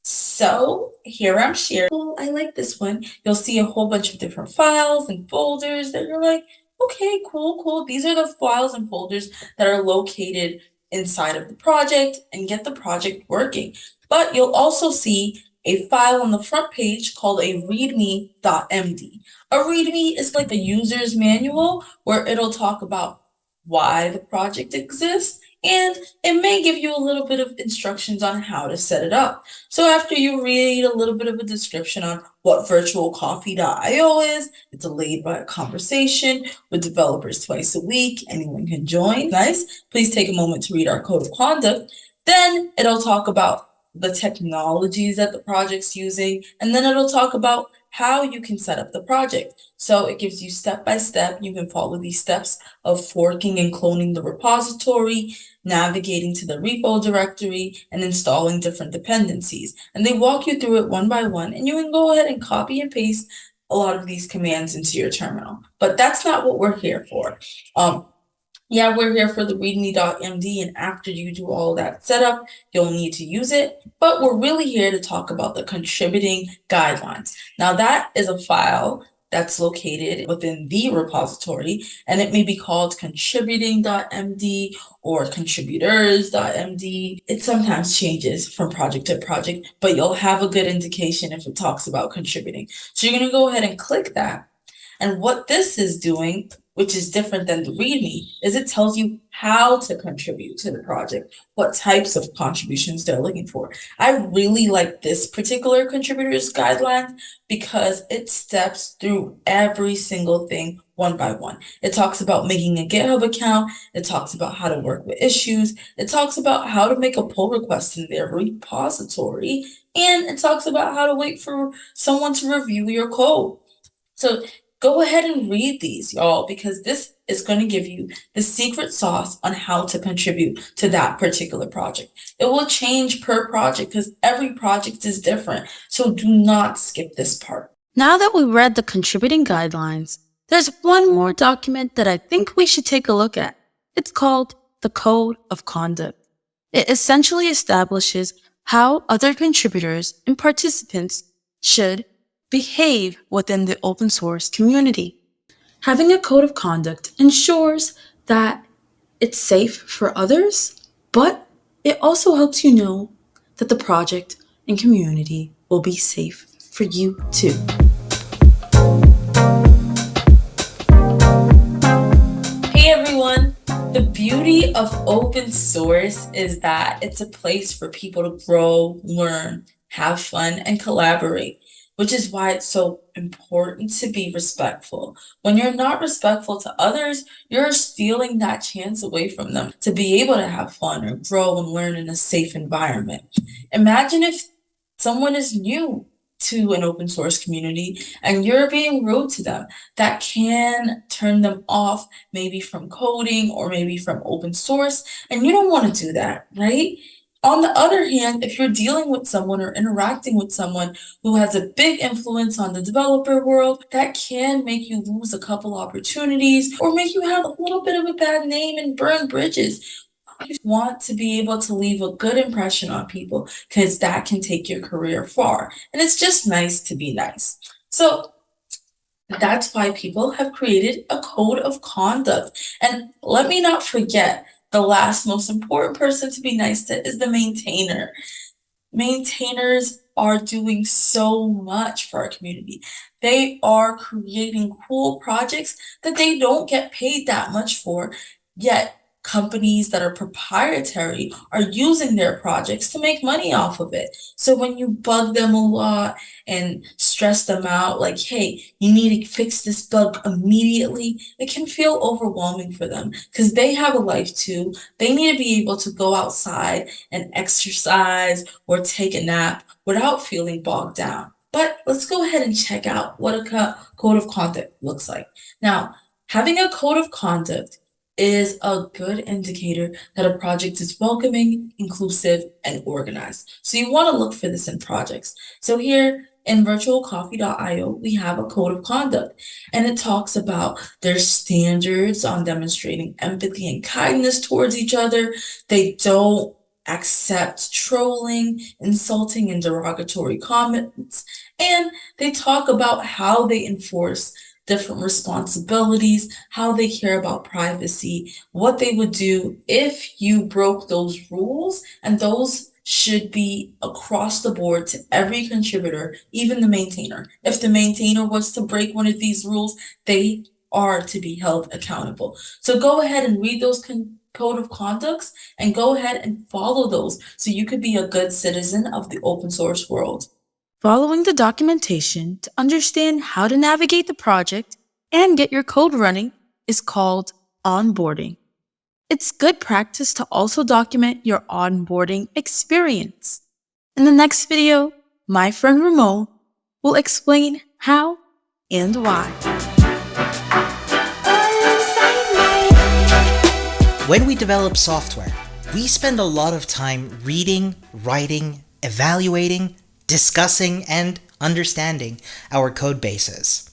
So here I'm sharing. Well, I like this one. You'll see a whole bunch of different files and folders that you're like, okay, cool. These are the files and folders that are located inside of the project and get the project working. But you'll also see a file on the front page called a readme.md. A readme is like a user's manual where it'll talk about why the project exists, and it may give you a little bit of instructions on how to set it up. So after you read a little bit of a description on what virtualcoffee.io is, it's a laid-back conversation with developers twice a week. Anyone can join. Nice. Please take a moment to read our code of conduct. Then it'll talk about the technologies that the project's using, and then it'll talk about how you can set up the project. So it gives you step-by-step. You can follow these steps of forking and cloning the repository, navigating to the repo directory, and installing different dependencies. And they walk you through it one by one, and you can go ahead and copy and paste a lot of these commands into your terminal. But that's not what we're here for. Yeah, we're here for the readme.md, and after you do all that setup, you'll need to use it. But we're really here to talk about the contributing guidelines. Now, that is a file that's located within the repository, and it may be called contributing.md or contributors.md. It sometimes changes from project to project, but you'll have a good indication if it talks about contributing. So you're going to go ahead and click that. And what this is doing, which is different than the README, is it tells you how to contribute to the project, what types of contributions they're looking for. I really like this particular contributors guideline because it steps through every single thing one by one. It talks about making a GitHub account. It talks about how to work with issues. It talks about how to make a pull request in their repository. And it talks about how to wait for someone to review your code. So go ahead and read these, y'all, because this is going to give you the secret sauce on how to contribute to that particular project. It will change per project because every project is different. So do not skip this part. Now that we read the contributing guidelines, there's one more document that I think we should take a look at. It's called the Code of Conduct. It essentially establishes how other contributors and participants should behave within the open source community. Having a code of conduct ensures that it's safe for others, but it also helps you know that the project and community will be safe for you too. Hey everyone! The beauty of open source is that it's a place for people to grow, learn, have fun, and collaborate, which is why it's so important to be respectful. When you're not respectful to others, you're stealing that chance away from them to be able to have fun or grow and learn in a safe environment. Imagine if someone is new to an open source community and you're being rude to them. That can turn them off maybe from coding or maybe from open source, and you don't want to do that, right? On the other hand, if you're dealing with someone or interacting with someone who has a big influence on the developer world, that can make you lose a couple opportunities or make you have a little bit of a bad name and burn bridges. You want to be able to leave a good impression on people because that can take your career far. And it's just nice to be nice. So that's why people have created a code of conduct. And let me not forget, the last most important person to be nice to is the maintainer. Maintainers are doing so much for our community. They are creating cool projects that they don't get paid that much for, yet companies that are proprietary are using their projects to make money off of it. So when you bug them a lot and stress them out, like, hey, you need to fix this bug immediately, it can feel overwhelming for them because they have a life too. They need to be able to go outside and exercise or take a nap without feeling bogged down. But let's go ahead and check out what a code of conduct looks like. Now, having a code of conduct is a good indicator that a project is welcoming, inclusive, and organized. So you want to look for this in projects. So here in virtualcoffee.io, we have a code of conduct, and it talks about their standards on demonstrating empathy and kindness towards each other. They don't accept trolling, insulting, and derogatory comments, and they talk about how they enforce different responsibilities, how they care about privacy, what they would do if you broke those rules, and those should be across the board to every contributor, even the maintainer. If the maintainer was to break one of these rules, they are to be held accountable. So go ahead and read those code of conducts and go ahead and follow those so you could be a good citizen of the open source world. Following the documentation to understand how to navigate the project and get your code running is called onboarding. It's good practice to also document your onboarding experience. In the next video, my friend Ramón will explain how and why. When we develop software, we spend a lot of time reading, writing, evaluating, discussing, and understanding our code bases.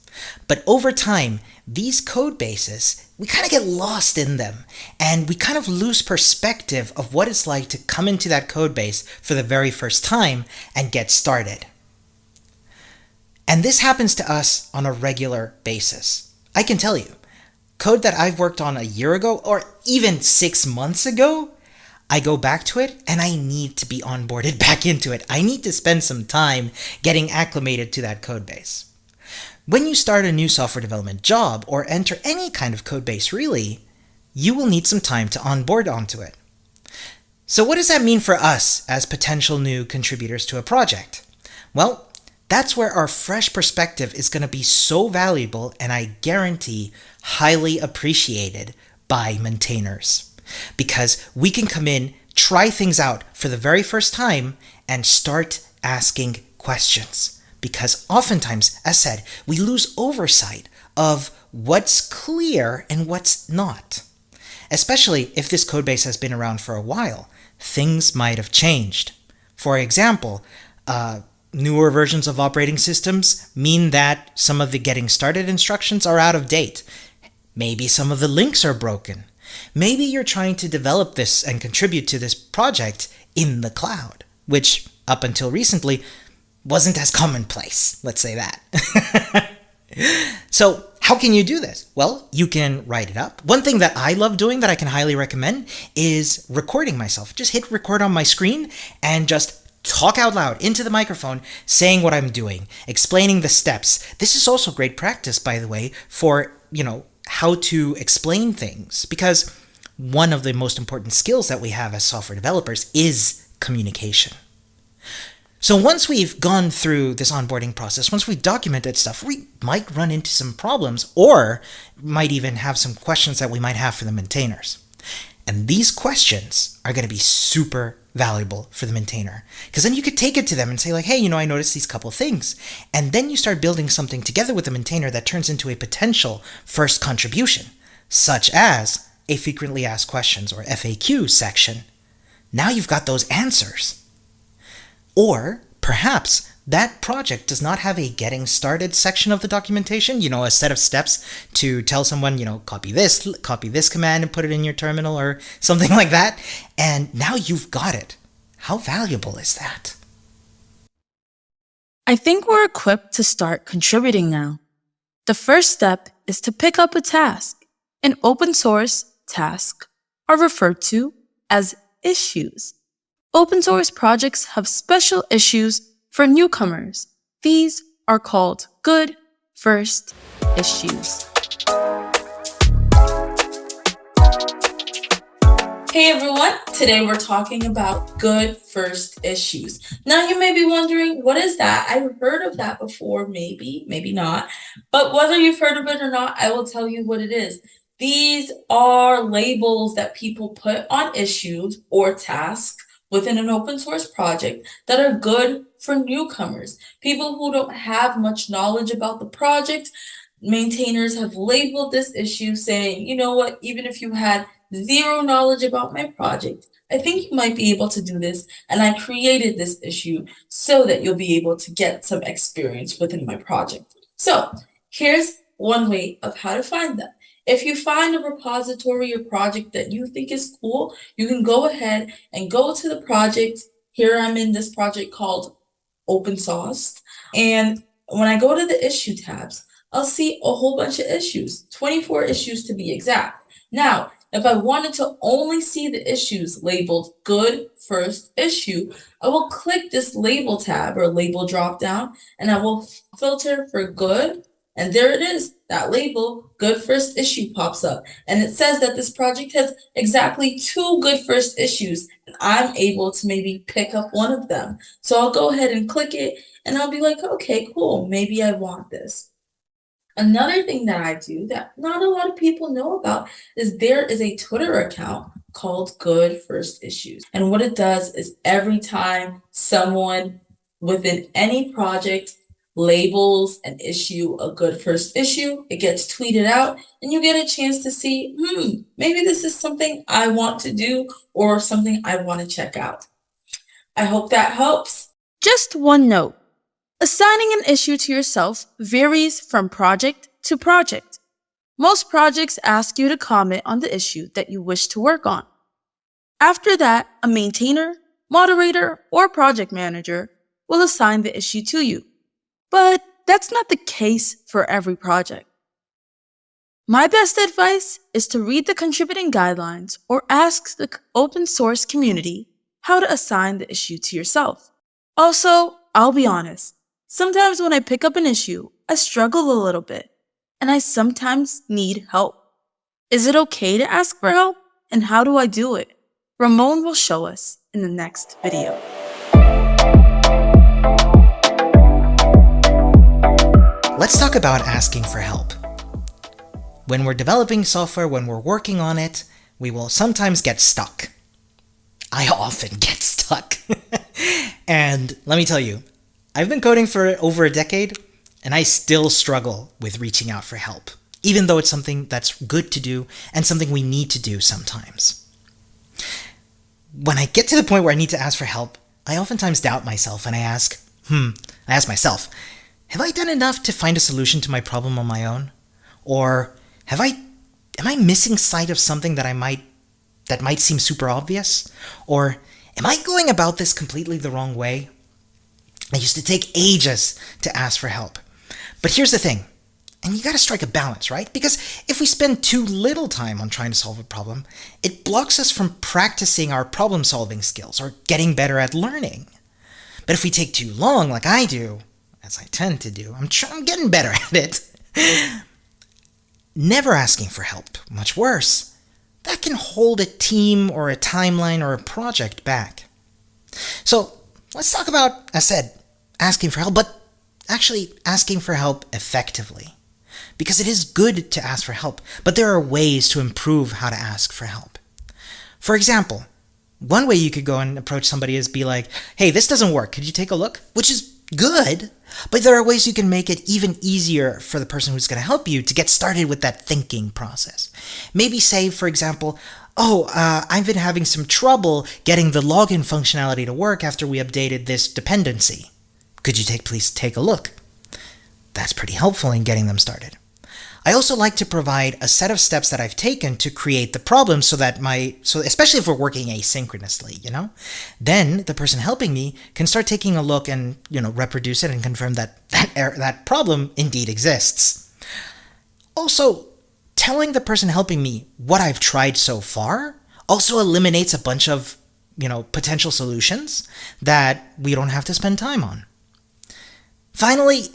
But over time, these code bases, we kind of get lost in them, and we kind of lose perspective of what it's like to come into that code base for the very first time and get started. And this happens to us on a regular basis. I can tell you, code that I've worked on a year ago, or even 6 months ago, I go back to it and I need to be onboarded back into it. I need to spend some time getting acclimated to that code base. When you start a new software development job or enter any kind of code base really, you will need some time to onboard onto it. So what does that mean for us as potential new contributors to a project? Well, that's where our fresh perspective is going to be so valuable and I guarantee highly appreciated by maintainers. Because we can come in, try things out for the very first time, and start asking questions. Because oftentimes, as said, we lose oversight of what's clear and what's not. Especially if this codebase has been around for a while, things might have changed. For example, newer versions of operating systems mean that some of the getting started instructions are out of date. Maybe some of the links are broken. Maybe you're trying to develop this and contribute to this project in the cloud, which up until recently wasn't as commonplace, let's say that. So how can you do this? Well, you can write it up. One thing that I love doing that I can highly recommend is recording myself. Just hit record on my screen and just talk out loud into the microphone, saying what I'm doing, explaining the steps. This is also great practice, by the way, for, how to explain things, because one of the most important skills that we have as software developers is communication. So once we've gone through this onboarding process, once we've documented stuff, we might run into some problems or might even have some questions that we might have for the maintainers. And these questions are going to be super valuable for the maintainer, because then you could take it to them and say like, hey, I noticed these couple things. And then you start building something together with the maintainer that turns into a potential first contribution, such as a frequently asked questions or FAQ section Now you've got those answers. Or perhaps that project does not have a getting started section of the documentation, a set of steps to tell someone, copy this command and put it in your terminal or something like that. And now you've got it. How valuable is that? I think we're equipped to start contributing now. The first step is to pick up a task. In open source, tasks are referred to as issues. Open source projects have special issues for newcomers. These are called good first issues. Hey everyone, today we're talking about good first issues. Now you may be wondering, what is that? I've heard of that before, maybe not. But whether you've heard of it or not, I will tell you what it is. These are labels that people put on issues or tasks within an open source project that are good for newcomers, people who don't have much knowledge about the project. Maintainers have labeled this issue saying, you know what, even if you had zero knowledge about my project, I think you might be able to do this, and I created this issue so that you'll be able to get some experience within my project. So here's one way of how to find them. If you find a repository or project that you think is cool, you can go ahead and go to the project. Here I'm in this project called Open Source. And when I go to the issue tabs, I'll see a whole bunch of issues, 24 issues to be exact. Now, if I wanted to only see the issues labeled good first issue, I will click this label tab or label drop down, and I will filter for good. And there it is, that label, good first issue, pops up. And it says that this project has exactly 2 good first issues, and I'm able to maybe pick up one of them. So I'll go ahead and click it, and I'll be like, okay, cool, maybe I want this. Another thing that I do that not a lot of people know about is there is a Twitter account called Good First Issues. And what it does is every time someone within any project labels an issue a good first issue, it gets tweeted out, and you get a chance to see, maybe this is something I want to do or something I want to check out. I hope that helps. Just one note. Assigning an issue to yourself varies from project to project. Most projects ask you to comment on the issue that you wish to work on. After that, a maintainer, moderator, or project manager will assign the issue to you. But that's not the case for every project. My best advice is to read the contributing guidelines or ask the open source community how to assign the issue to yourself. Also, I'll be honest, sometimes when I pick up an issue, I struggle a little bit, and I sometimes need help. Is it okay to ask for help? And how do I do it? Ramón will show us in the next video. Let's talk about asking for help. When we're developing software, when we're working on it, we will sometimes get stuck. I often get stuck. And let me tell you, I've been coding for over a decade, and I still struggle with reaching out for help, even though it's something that's good to do and something we need to do sometimes. When I get to the point where I need to ask for help, I oftentimes doubt myself, and I ask myself, have I done enough to find a solution to my problem on my own? Or am I missing sight of something that might seem super obvious? Or am I going about this completely the wrong way? I used to take ages to ask for help. But here's the thing, and you gotta strike a balance, right? Because if we spend too little time on trying to solve a problem, it blocks us from practicing our problem-solving skills or getting better at learning. But if we take too long, like I do, as I tend to do, I'm getting better at it. Never asking for help, much worse. That can hold a team or a timeline or a project back. So let's talk about, as said, asking for help, but actually asking for help effectively. Because it is good to ask for help, but there are ways to improve how to ask for help. For example, one way you could go and approach somebody is be like, hey, this doesn't work, could you take a look? Which is good, but there are ways you can make it even easier for the person who's going to help you to get started with that thinking process. Maybe say, for example, I've been having some trouble getting the login functionality to work after we updated this dependency. Could you please take a look? That's pretty helpful in getting them started. I also like to provide a set of steps that I've taken to create the problem so especially if we're working asynchronously, then the person helping me can start taking a look and, reproduce it and confirm that problem indeed exists. Also, telling the person helping me what I've tried so far also eliminates a bunch of, potential solutions that we don't have to spend time on. Finally,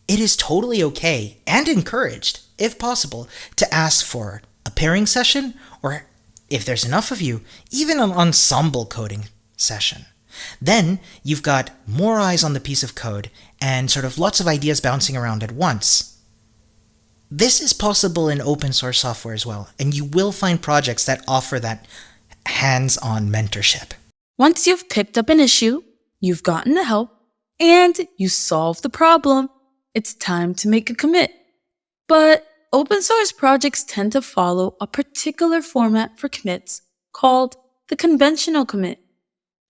it is totally okay and encouraged, if possible, to ask for a pairing session or, if there's enough of you, even an ensemble coding session. Then you've got more eyes on the piece of code and sort of lots of ideas bouncing around at once. This is possible in open source software as well, and you will find projects that offer that hands-on mentorship. Once you've picked up an issue, you've gotten the help, and you solved the problem, it's time to make a commit. But open source projects tend to follow a particular format for commits called the conventional commit.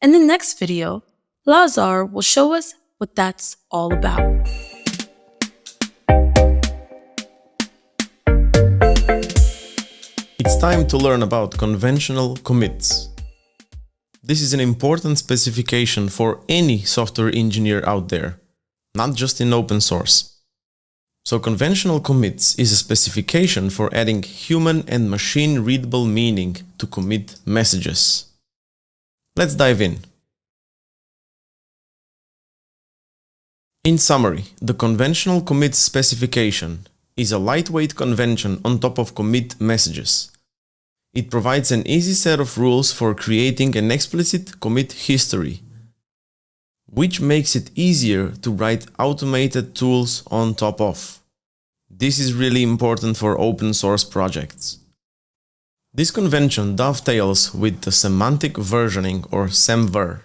In the next video, Lazar will show us what that's all about. It's time to learn about conventional commits. This is an important specification for any software engineer out there, not just in open source. So conventional commits is a specification for adding human and machine readable meaning to commit messages. Let's dive in. In summary, the conventional commit specification is a lightweight convention on top of commit messages. It provides an easy set of rules for creating an explicit commit history, which makes it easier to write automated tools on top of. This is really important for open source projects. This convention dovetails with the semantic versioning or semver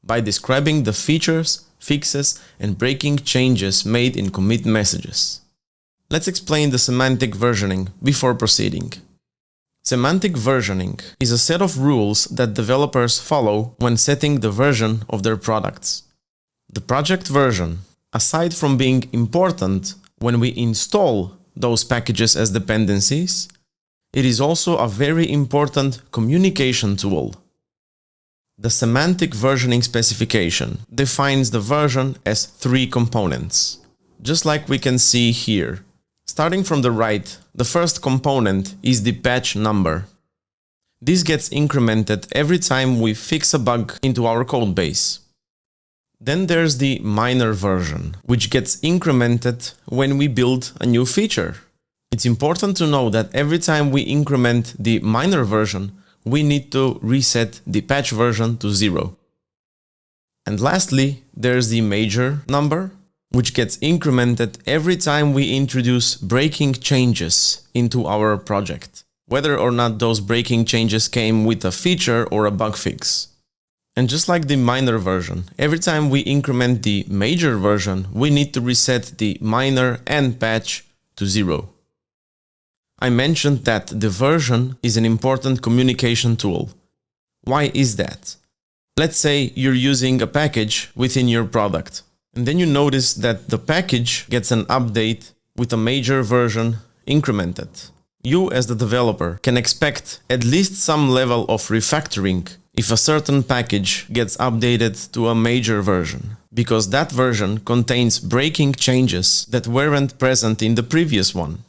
by describing the features, fixes, and breaking changes made in commit messages. Let's explain the semantic versioning before proceeding. Semantic versioning is a set of rules that developers follow when setting the version of their products. The project version, aside from being important when we install those packages as dependencies, it is also a very important communication tool. The semantic versioning specification defines the version as 3 components, just like we can see here. Starting from the right, the first component is the patch number. This gets incremented every time we fix a bug into our code base. Then there's the minor version, which gets incremented when we build a new feature. It's important to know that every time we increment the minor version, we need to reset the patch version to 0. And lastly, there's the major number, which gets incremented every time we introduce breaking changes into our project, whether or not those breaking changes came with a feature or a bug fix. And just like the minor version, every time we increment the major version, we need to reset the minor and patch to 0. I mentioned that the version is an important communication tool. Why is that? Let's say you're using a package within your product, and then you notice that the package gets an update with a major version incremented. You, as the developer, can expect at least some level of refactoring if a certain package gets updated to a major version, because that version contains breaking changes that weren't present in the previous one.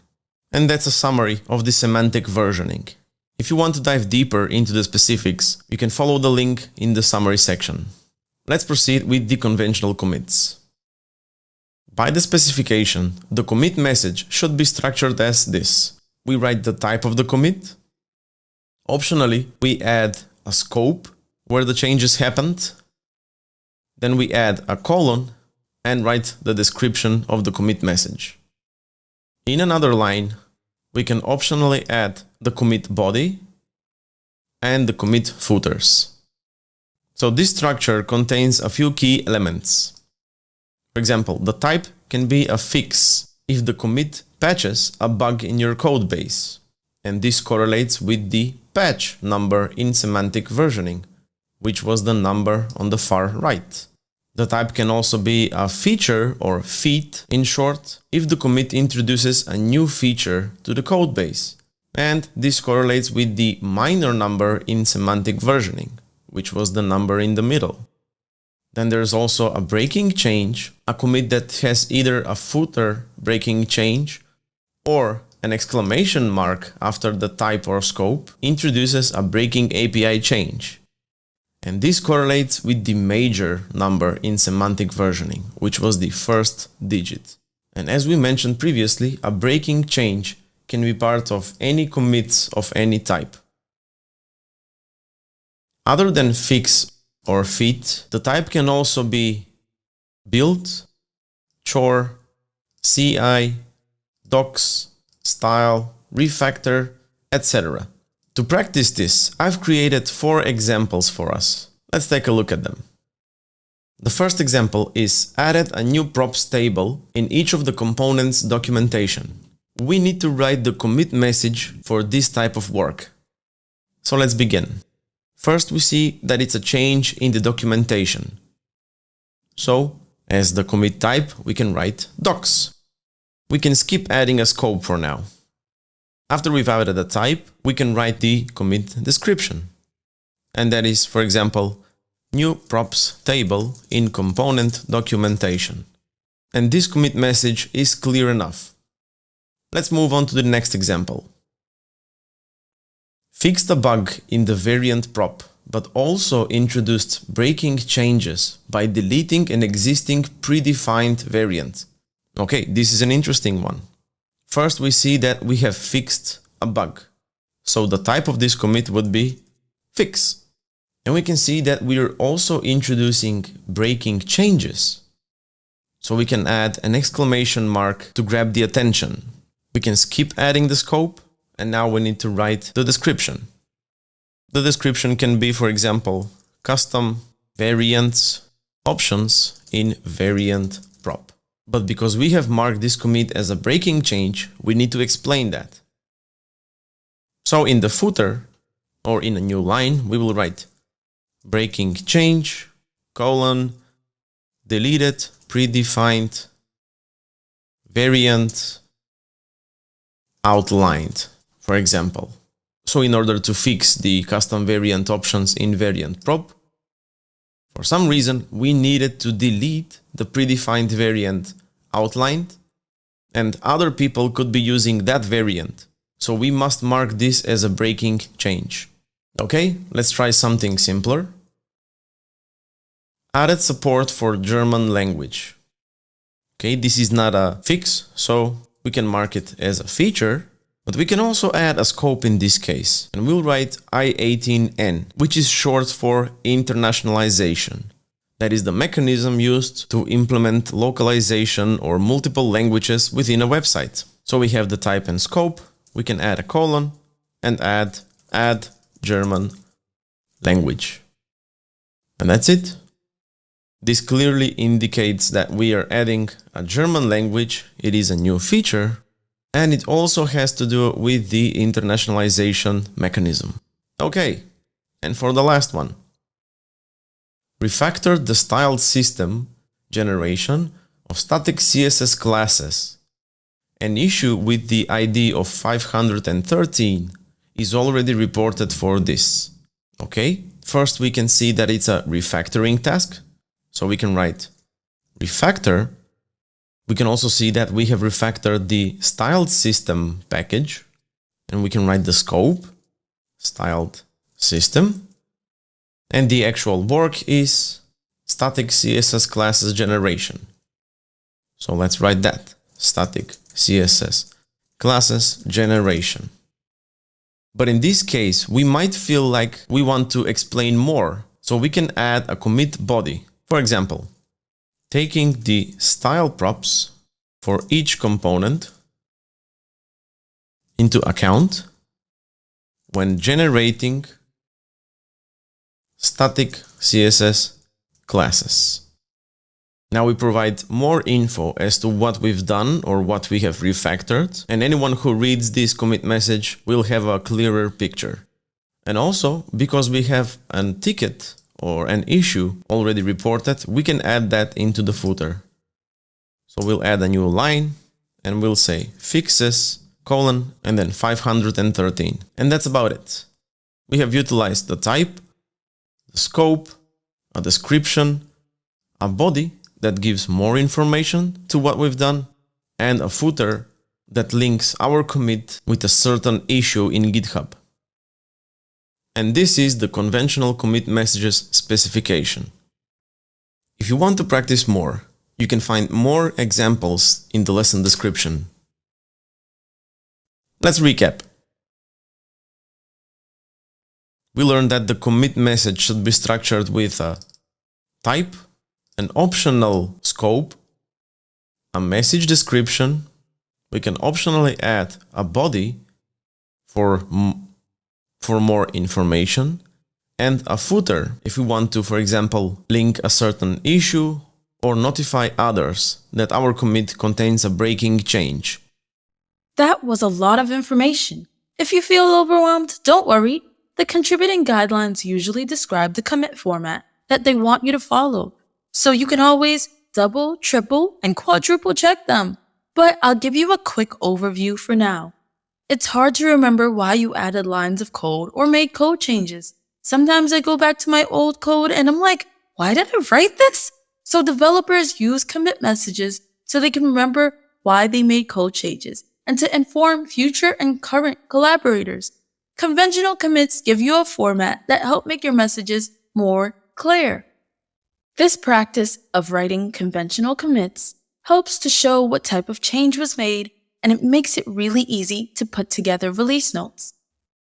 And that's a summary of the semantic versioning. If you want to dive deeper into the specifics, you can follow the link in the summary section. Let's proceed with the conventional commits. By the specification, the commit message should be structured as this. We write the type of the commit. Optionally, we add a scope where the changes happened. Then we add a colon and write the description of the commit message. In another line, we can optionally add the commit body and the commit footers. So this structure contains a few key elements. For example, the type can be a fix if the commit patches a bug in your code base. and this correlates with the patch number in semantic versioning, which was the number on the far right. The type can also be a feature or feat in short if the commit introduces a new feature to the codebase, and this correlates with the minor number in semantic versioning, which was the number in the middle. Then there's also a breaking change, a commit that has either a footer breaking change or an exclamation mark after the type or scope introduces a breaking API change. And this correlates with the major number in semantic versioning, which was the first digit. And as we mentioned previously, a breaking change can be part of any commits of any type. Other than fix or feat, the type can also be build, chore, CI, docs, style, refactor, etc. To practice this, I've created 4 examples for us. Let's take a look at them. The first example is added a new props table in each of the components documentation. We need to write the commit message for this type of work. So let's begin. First, we see that it's a change in the documentation. So, as the commit type, we can write docs. We can skip adding a scope for now. After we've added a type, we can write the commit description. And that is, for example, new props table in component documentation. And this commit message is clear enough. Let's move on to the next example. Fixed a bug in the variant prop, but also introduced breaking changes by deleting an existing predefined variant. Okay, this is an interesting one. First, we see that we have fixed a bug. So the type of this commit would be fix. And we can see that we are also introducing breaking changes. So we can add an exclamation mark to grab the attention. We can skip adding the scope, and now we need to write the description. The description can be, for example, custom variants options in variant prop. But because we have marked this commit as a breaking change, we need to explain that. So in the footer, or in a new line, we will write breaking change, deleted predefined variant outlined, for example. So in order to fix the custom variant options in variant prop, for some reason, we needed to delete the predefined variant outlined, and other people could be using that variant. So we must mark this as a breaking change. Okay, let's try something simpler. Added support for German language. Okay, this is not a fix, so we can mark it as a feature. But we can also add a scope in this case, and we'll write I18N, which is short for internationalization. That is the mechanism used to implement localization or multiple languages within a website. So we have the type and scope, we can add a colon, and add German language. And that's it. This clearly indicates that we are adding a German language, it is a new feature, and it also has to do with the internationalization mechanism. Okay, and for the last one. Refactor the styled system generation of static CSS classes. An issue with the ID of 513 is already reported for this. Okay, first we can see that it's a refactoring task. So we can write refactor. We can also see that we have refactored the styled system package, and we can write the scope, styled system, and the actual work is static CSS classes generation. So let's write that, static CSS classes generation. But in this case, we might feel like we want to explain more, so we can add a commit body. For example, taking the style props for each component into account when generating static CSS classes. Now we provide more info as to what we've done or what we have refactored, and anyone who reads this commit message will have a clearer picture. And also, because we have a ticket or an issue already reported, we can add that into the footer. So we'll add a new line and we'll say fixes, and then 513. And that's about it. We have utilized the type, the scope, a description, a body that gives more information to what we've done, and a footer that links our commit with a certain issue in GitHub. And this is the conventional commit messages specification. If you want to practice more, you can find more examples in the lesson description. Let's recap. We learned that the commit message should be structured with a type, an optional scope, a message description. We can optionally add a body for more information, and a footer if we want to, for example, link a certain issue or notify others that our commit contains a breaking change. That was a lot of information. If you feel overwhelmed, don't worry. The contributing guidelines usually describe the commit format that they want you to follow, so you can always double, triple, and quadruple check them. But I'll give you a quick overview for now. It's hard to remember why you added lines of code or made code changes. Sometimes I go back to my old code and I'm like, why did I write this? So developers use commit messages so they can remember why they made code changes and to inform future and current collaborators. Conventional commits give you a format that help make your messages more clear. This practice of writing conventional commits helps to show what type of change was made, and it makes it really easy to put together release notes.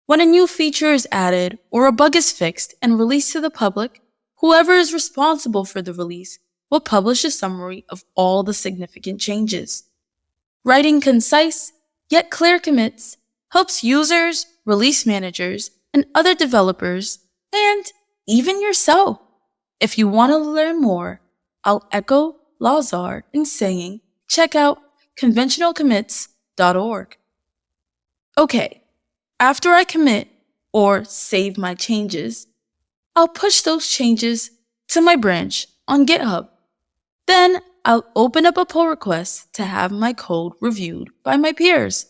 When a new feature is added or a bug is fixed and released to the public, whoever is responsible for the release will publish a summary of all the significant changes. Writing concise yet clear commits helps users, release managers, and other developers, and even yourself. If you want to learn more, I'll echo Lazar in saying check out conventionalcommits.org. Okay, after I commit or save my changes, I'll push those changes to my branch on GitHub. Then I'll open up a pull request to have my code reviewed by my peers.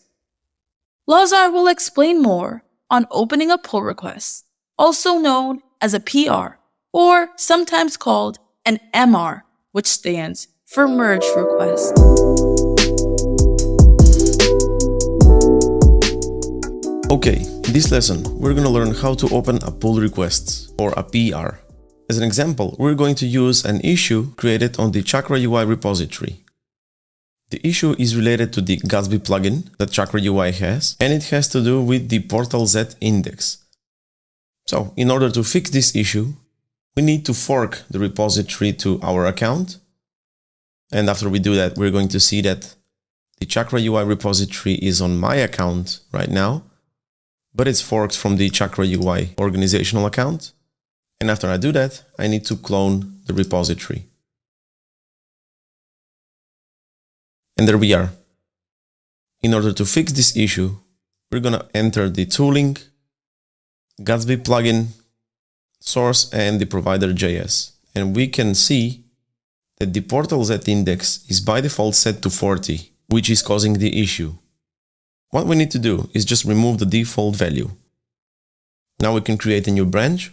Lazar will explain more on opening a pull request, also known as a PR, or sometimes called an MR, which stands for merge request. Okay, in this lesson, we're going to learn how to open a pull request or a PR. As an example, we're going to use an issue created on the Chakra UI repository. The issue is related to the Gatsby plugin that Chakra UI has, and it has to do with the Portal Z index. So, in order to fix this issue, we need to fork the repository to our account. And after we do that, we're going to see that the Chakra UI repository is on my account right now, but it's forked from the Chakra UI organizational account. And after I do that, I need to clone the repository. And there we are. In order to fix this issue, we're going to enter the tooling, Gatsby plugin, source, and the provider.js. And we can see that the Portal Z index is by default set to 40, which is causing the issue. What we need to do is just remove the default value. Now we can create a new branch,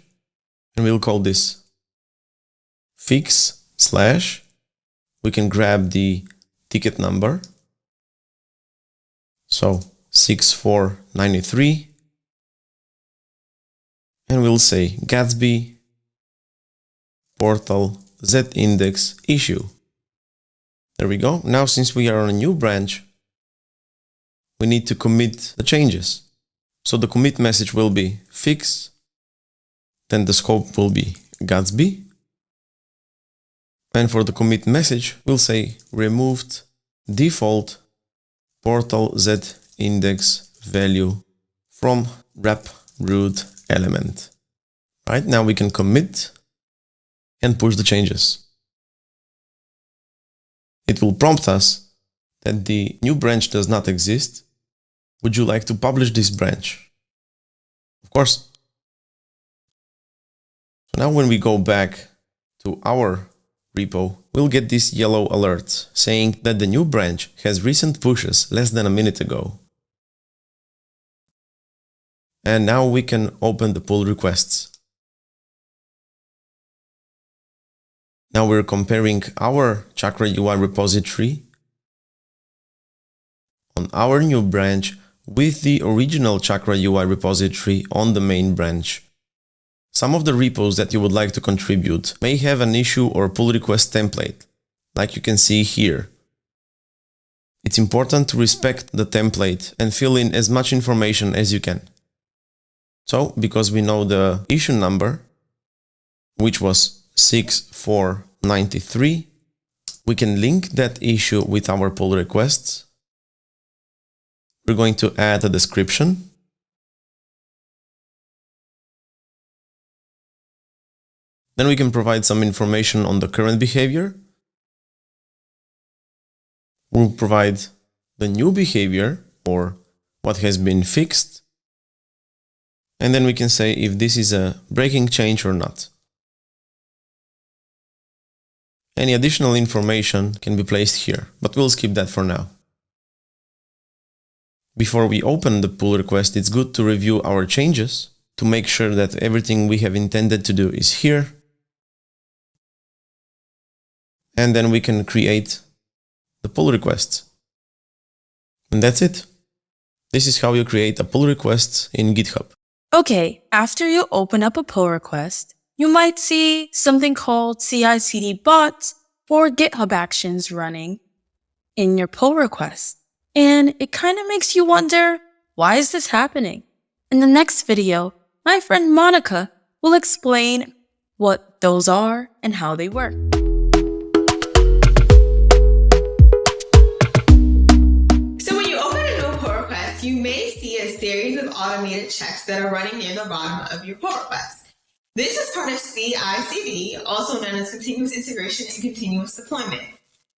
and we'll call this fix / we can grab the ticket number, so 6493, and we'll say Gatsby Portal Z index issue. There we go. Now, since we are on a new branch, we need to commit the changes. So the commit message will be fix, then the scope will be Gatsby. And for the commit message, we'll say removed default Portal Z index value from wrap root element. Right now we can commit and push the changes. It will prompt us that the new branch does not exist. Would you like to publish this branch? Of course. So now when we go back to our repo, we'll get this yellow alert saying that the new branch has recent pushes less than a minute ago. And now we can open the pull requests. Now we're comparing our Chakra UI repository on our new branch with the original Chakra UI repository on the main branch. Some of the repos that you would like to contribute may have an issue or pull request template, like you can see here. It's important to respect the template and fill in as much information as you can. So, because we know the issue number, which was 6493, we can link that issue with our pull requests. We're going to add a description. Then we can provide some information on the current behavior. We'll provide the new behavior or what has been fixed. And then we can say if this is a breaking change or not. Any additional information can be placed here, but we'll skip that for now. Before we open the pull request, it's good to review our changes to make sure that everything we have intended to do is here. And then we can create the pull request. And that's it. This is how you create a pull request in GitHub. Okay, after you open up a pull request, you might see something called CI/CD bots or GitHub actions running in your pull request. And it kind of makes you wonder, why is this happening? In the next video, my friend Monica will explain what those are and how they work. So when you open a new pull request, you may see a series of automated checks that are running near the bottom of your pull request. This is part of CI/CD, also known as continuous integration and continuous deployment.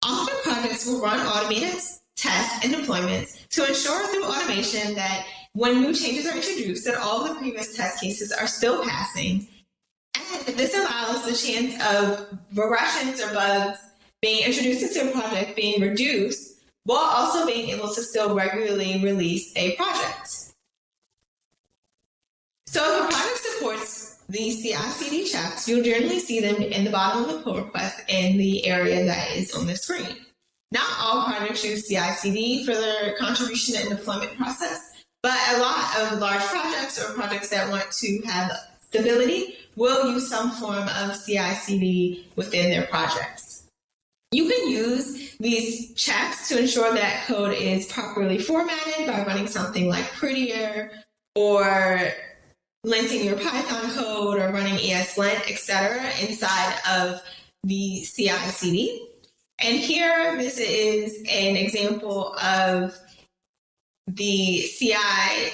Often projects will run automated tests and deployments to ensure through automation that when new changes are introduced, that all the previous test cases are still passing. And this allows the chance of regressions or bugs being introduced into a project being reduced, while also being able to still regularly release a project. So if a project supports these CI/CD checks, you'll generally see them in the bottom of the pull request in the area that is on the screen. Not all projects use CI/CD for their contribution and deployment process, but a lot of large projects or projects that want to have stability will use some form of CI/CD within their projects. You can use these checks to ensure that code is properly formatted by running something like Prettier or linting your Python code or running ESLint, etc. inside of the CI/CD. And here, this is an example of the CI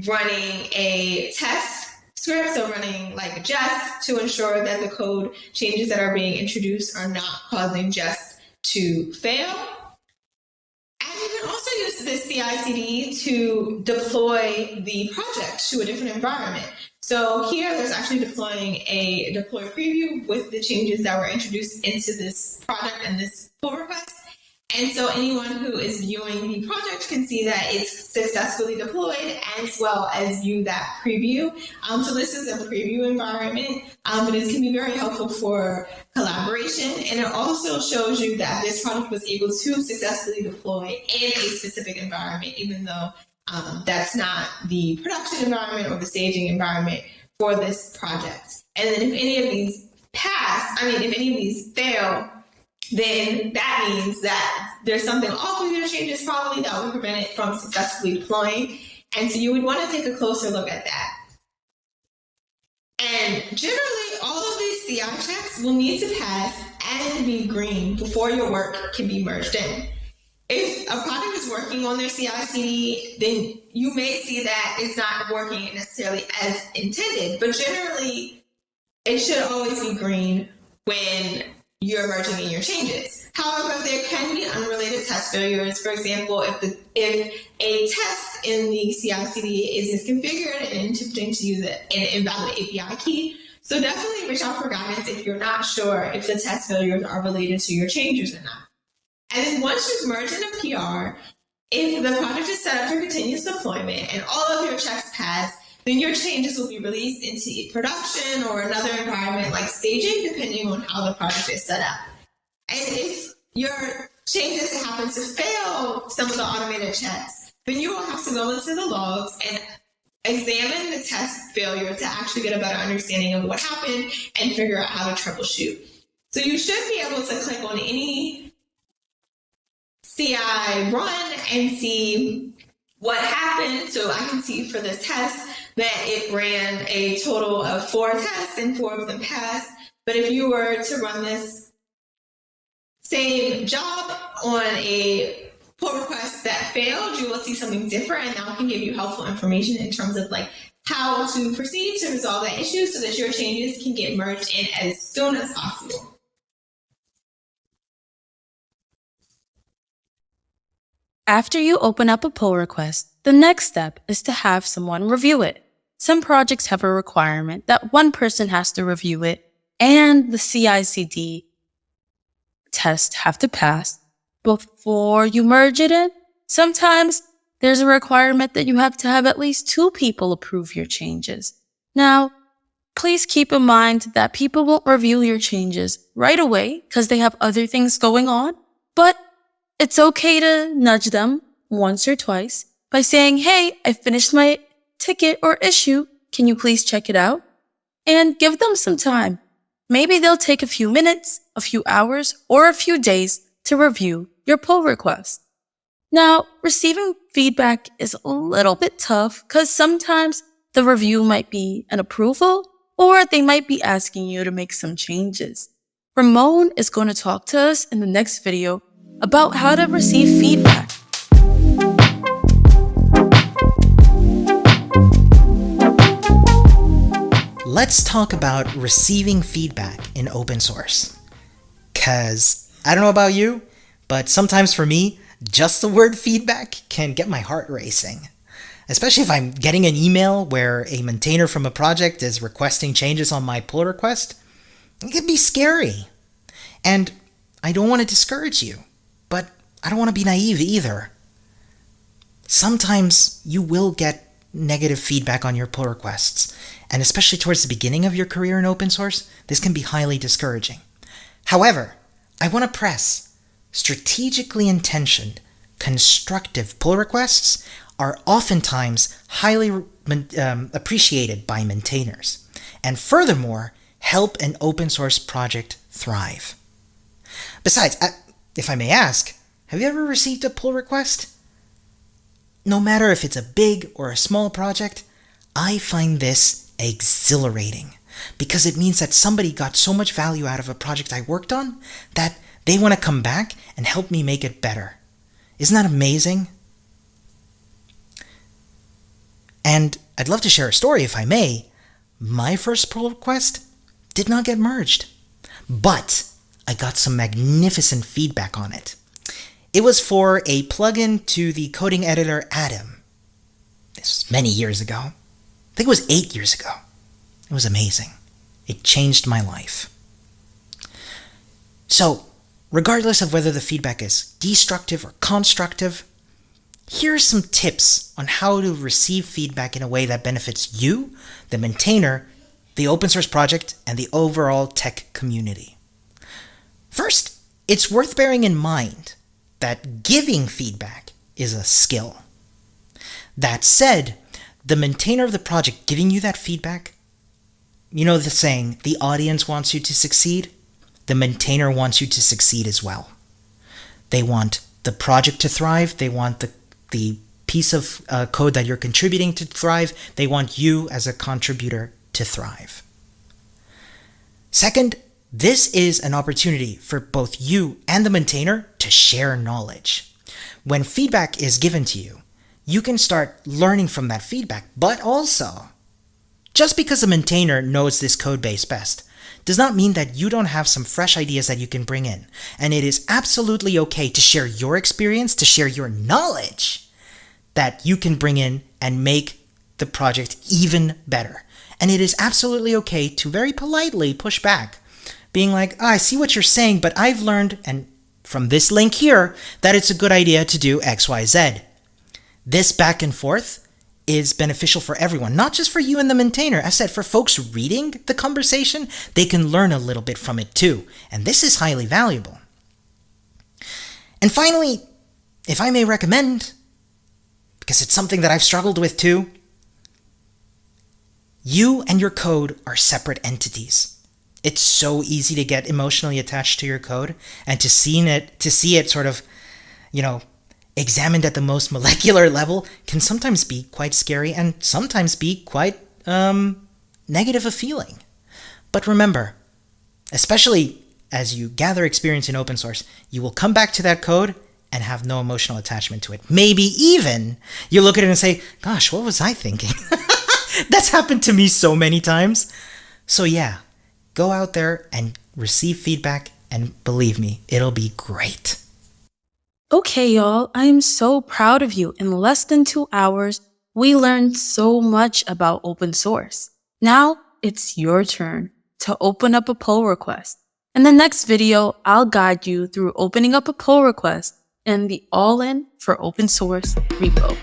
running a test script, so running like Jest to ensure that the code changes that are being introduced are not causing Jest to fail. And you can also use this CI/CD to deploy the project to a different environment. So here, there's actually deploying a deploy preview with the changes that were introduced into this project and this pull request. And so anyone who is viewing the project can see that it's successfully deployed as well as view that preview. So this is a preview environment, but this can be very helpful for collaboration. And it also shows you that this project was able to successfully deploy in a specific environment, even though that's not the production environment or the staging environment for this project. And then if any of these if any of these fail, then that means that there's something off with your changes probably that would prevent it from successfully deploying. And so you would want to take a closer look at that. And generally, all of these CI checks will need to pass and be green before your work can be merged in. If a project is working on their CI/CD, then you may see that it's not working necessarily as intended, but generally, it should always be green when you're merging in your changes. However, there can be unrelated test failures. For example, if a test in the CI/CD is misconfigured and attempting to use an invalid API key, so definitely reach out for guidance if you're not sure if the test failures are related to your changes or not. And then once you've merged in a PR, if the project is set up for continuous deployment and all of your checks pass, then your changes will be released into production or another environment like staging, depending on how the project is set up. And if your changes happen to fail some of the automated checks, then you will have to go into the logs and examine the test failure to actually get a better understanding of what happened and figure out how to troubleshoot. So you should be able to click on any CI run and see what happened. So I can see for this test that it ran a total of 4 tests and 4 of them passed. But if you were to run this same job on a pull request that failed, you will see something different, and that can give you helpful information in terms of like how to proceed to resolve that issue so that your changes can get merged in as soon as possible. After you open up a pull request, the next step is to have someone review it. Some projects have a requirement that one person has to review it, and the CI/CD test have to pass before you merge it in. Sometimes there's a requirement that you have to have at least 2 people approve your changes. Now, please keep in mind that people won't review your changes right away because they have other things going on, but it's okay to nudge them once or twice by saying, hey, I finished my ticket or issue. Can you please check it out? And give them some time. Maybe they'll take a few minutes, a few hours, or a few days to review your pull request. Now, receiving feedback is a little bit tough because sometimes the review might be an approval or they might be asking you to make some changes. Ramón is going to talk to us in the next video about how to receive feedback. Let's talk about receiving feedback in open source. Cause I don't know about you, but sometimes for me, just the word feedback can get my heart racing. Especially if I'm getting an email where a maintainer from a project is requesting changes on my pull request. It can be scary. And I don't want to discourage you, but I don't want to be naive either. Sometimes you will get negative feedback on your pull requests, and especially towards the beginning of your career in open source, this can be highly discouraging. However, I want to press, strategically intentioned, constructive pull requests are oftentimes highly appreciated by maintainers, and furthermore, help an open source project thrive. Besides, if I may ask, have you ever received a pull request? No matter if it's a big or a small project, I find this exhilarating because it means that somebody got so much value out of a project I worked on that they want to come back and help me make it better. Isn't that amazing? And I'd love to share a story if I may. My first pull request did not get merged, but I got some magnificent feedback on it. It was for a plugin to the coding editor Atom. This was many years ago. I think it was 8 years ago. It was amazing. It changed my life. So, regardless of whether the feedback is destructive or constructive, here are some tips on how to receive feedback in a way that benefits you, the maintainer, the open source project, and the overall tech community. First, it's worth bearing in mind that giving feedback is a skill. That said, the maintainer of the project giving you that feedback, you know the saying, the audience wants you to succeed, the maintainer wants you to succeed as well. They want the project to thrive, they want the piece of code that you're contributing to thrive, they want you as a contributor to thrive. Second, this is an opportunity for both you and the maintainer to share knowledge. When feedback is given to you, you can start learning from that feedback, but also, just because a maintainer knows this code base best does not mean that you don't have some fresh ideas that you can bring in. And it is absolutely okay to share your experience, to share your knowledge that you can bring in and make the project even better. And it is absolutely okay to very politely push back, being like, I see what you're saying, but I've learned, and from this link here, that it's a good idea to do X, Y, Z. This back and forth is beneficial for everyone, not just for you and the maintainer. As I said, for folks reading the conversation, they can learn a little bit from it too. And this is highly valuable. And finally, if I may recommend, because it's something that I've struggled with too, you and your code are separate entities. It's so easy to get emotionally attached to your code and to see it sort of, examined at the most molecular level can sometimes be quite scary and sometimes be quite negative a feeling. But remember, especially as you gather experience in open source, you will come back to that code and have no emotional attachment to it. Maybe even you look at it and say, gosh, what was I thinking? That's happened to me so many times. So yeah, go out there and receive feedback, and believe me, it'll be great. Okay, y'all, I am so proud of you. In less than 2 hours, we learned so much about open source. Now, it's your turn to open up a pull request. In the next video, I'll guide you through opening up a pull request in the All-In for Open Source repo.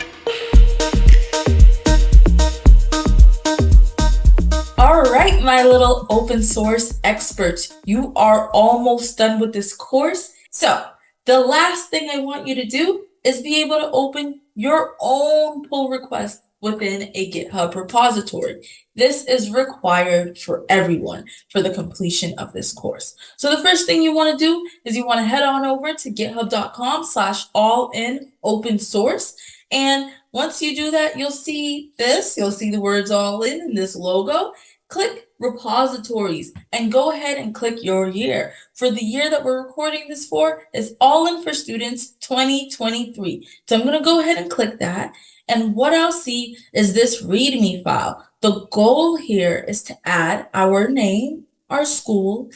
All right, my little open source experts, you are almost done with this course. So the last thing I want you to do is be able to open your own pull request within a GitHub repository. This is required for everyone for the completion of this course. So the first thing you want to do is you want to head on over to github.com/all-in-open-source. And once you do that, you'll see this. You'll see the words all in this logo. Click repositories and go ahead and click your year. For the year that we're recording this for is All In for Students 2023. So I'm going to go ahead and click that. And what I'll see is this README file. The goal here is to add our name, our school,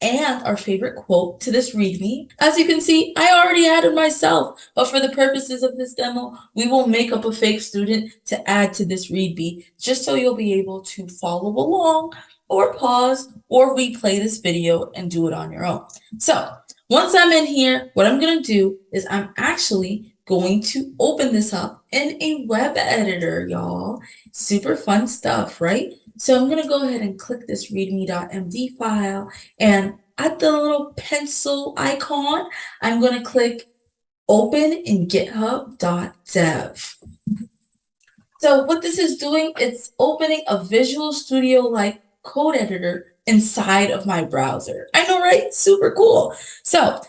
and our favorite quote to this README. As you can see, I already added myself, but for the purposes of this demo, we will make up a fake student to add to this README, just so you'll be able to follow along or pause or replay this video and do it on your own. So once I'm in here, what I'm going to do is I'm actually going to open this up in a web editor, y'all. Super fun stuff, right? So I'm going to go ahead and click this readme.md file, and at the little pencil icon, I'm going to click open in github.dev. So what this is doing, it's opening a Visual Studio-like code editor inside of my browser. I know, right? Super cool. So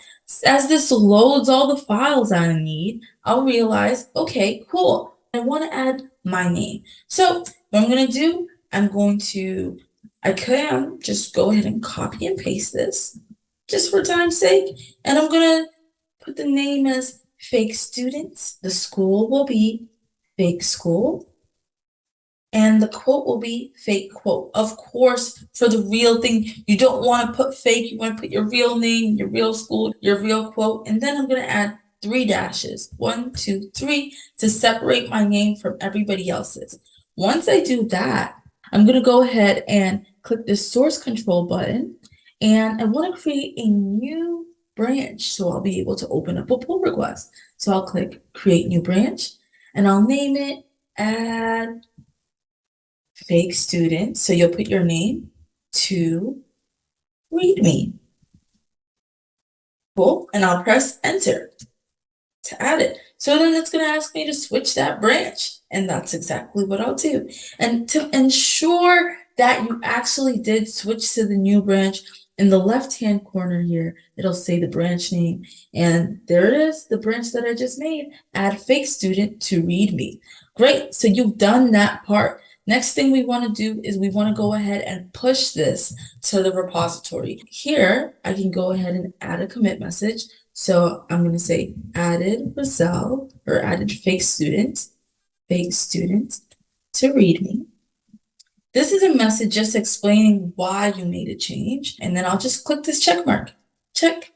as this loads all the files I need, I'll realize, okay, cool. I want to add my name. So what I'm going to do, I can just go ahead and copy and paste this just for time's sake. And I'm going to put the name as fake students. The school will be fake school. And the quote will be fake quote. Of course, for the real thing, you don't want to put fake. You want to put your real name, your real school, your real quote. And then I'm going to add 3 dashes, 1, 2, 3, to separate my name from everybody else's. Once I do that, I'm going to go ahead and click this source control button, and I want to create a new branch so I'll be able to open up a pull request. So I'll click create new branch, and I'll name it add fake student. So you'll put your name to README. Cool. And I'll press enter to add it. So then it's going to ask me to switch that branch. And that's exactly what I'll do. And to ensure that you actually did switch to the new branch, in the left-hand corner here, it'll say the branch name. And there it is, the branch that I just made, add fake student to README. Great, so you've done that part. Next thing we want to do is we want to go ahead and push this to the repository. Here, I can go ahead and add a commit message. So I'm going to say added Rizel, or added fake student to README. This is a message just explaining why you made a change. And then I'll just click this check mark. Check.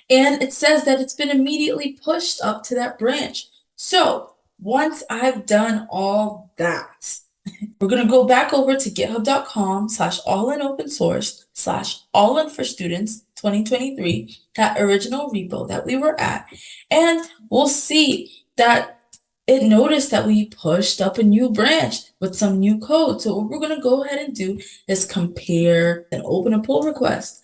And it says that it's been immediately pushed up to that branch. So once I've done all that, we're going to go back over to github.com/allinopensource/allinforstudents 2023, that original repo that we were at. And we'll see that it noticed that we pushed up a new branch with some new code. So what we're going to go ahead and do is compare and open a pull request.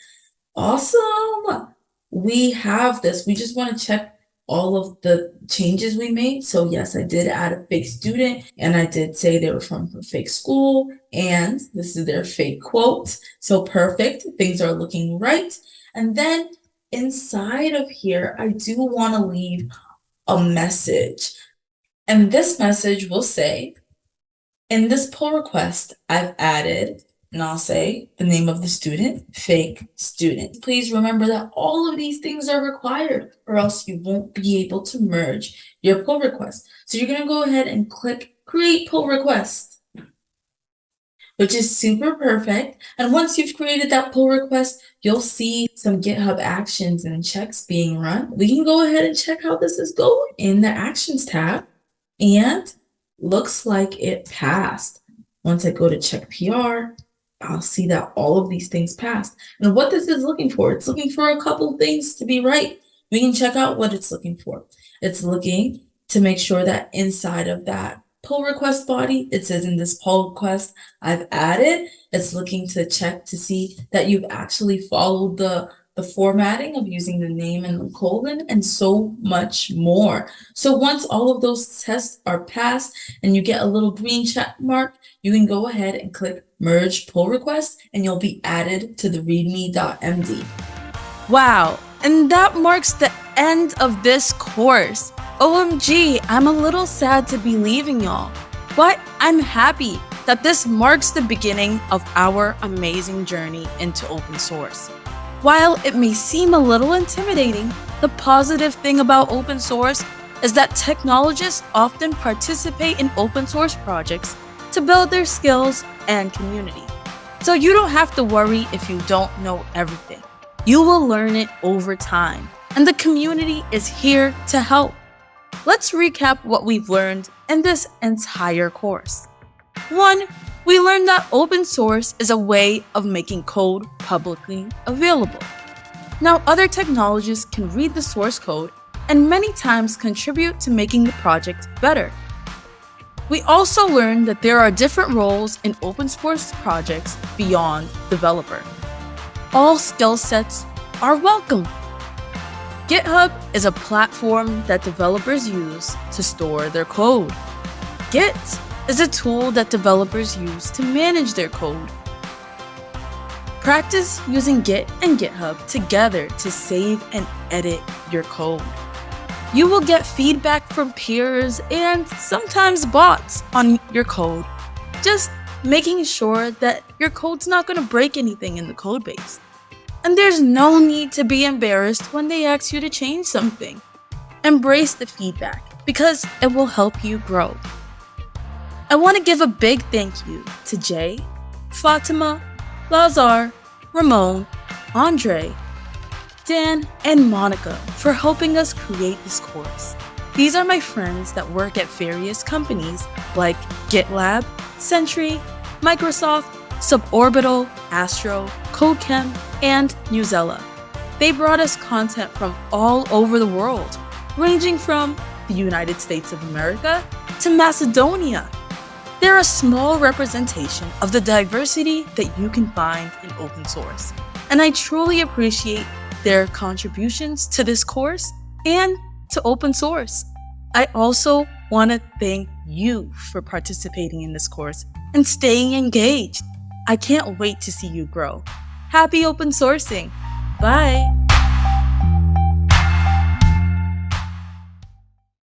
Awesome. We have this. We just want to check all of the changes we made. So yes, I did add a fake student, and I did say they were from a fake school, and this is their fake quote. So perfect. Things are looking right. And then inside of here, I do want to leave a message. And this message will say, in this pull request, I've added, and I'll say the name of the student, fake student. Please remember that all of these things are required, or else you won't be able to merge your pull request. So you're going to go ahead and click create pull request, which is super perfect. And once you've created that pull request, you'll see some GitHub actions and checks being run. We can go ahead and check how this is going in the actions tab. And looks like it passed. Once I go to check PR, I'll see that all of these things passed. And what this is looking for, it's looking for a couple things to be right. We can check out what it's looking for. It's looking to make sure that inside of that pull request body, it says in this pull request I've added, it's looking to check to see that you've actually followed the formatting of using the name and the colon, and so much more. So once all of those tests are passed and you get a little green check mark, you can go ahead and click merge pull request, and you'll be added to the readme.md. Wow, and that marks the end of this course. OMG, I'm a little sad to be leaving y'all, but I'm happy that this marks the beginning of our amazing journey into open source. While it may seem a little intimidating, the positive thing about open source is that technologists often participate in open source projects to build their skills and community. So you don't have to worry if you don't know everything. You will learn it over time, and the community is here to help. Let's recap what we've learned in this entire course. 1. We learned that open source is a way of making code publicly available. Now, other technologists can read the source code and many times contribute to making the project better. We also learned that there are different roles in open source projects beyond developer. All skill sets are welcome. GitHub is a platform that developers use to store their code. Git is a tool that developers use to manage their code. Practice using Git and GitHub together to save and edit your code. You will get feedback from peers and sometimes bots on your code, just making sure that your code's not going to break anything in the code base. And there's no need to be embarrassed when they ask you to change something. Embrace the feedback because it will help you grow. I want to give a big thank you to Jay, Fatima, Lazar, Ramón, Andrej, Dan, and Monica for helping us create this course. These are my friends that work at various companies like GitLab, Sentry, Microsoft, Suborbital, Astro, Codechem, and Newzella. They brought us content from all over the world, ranging from the United States of America to Macedonia. They're a small representation of the diversity that you can find in open source, and I truly appreciate their contributions to this course and to open source. I also want to thank you for participating in this course and staying engaged. I can't wait to see you grow. Happy open sourcing! Bye!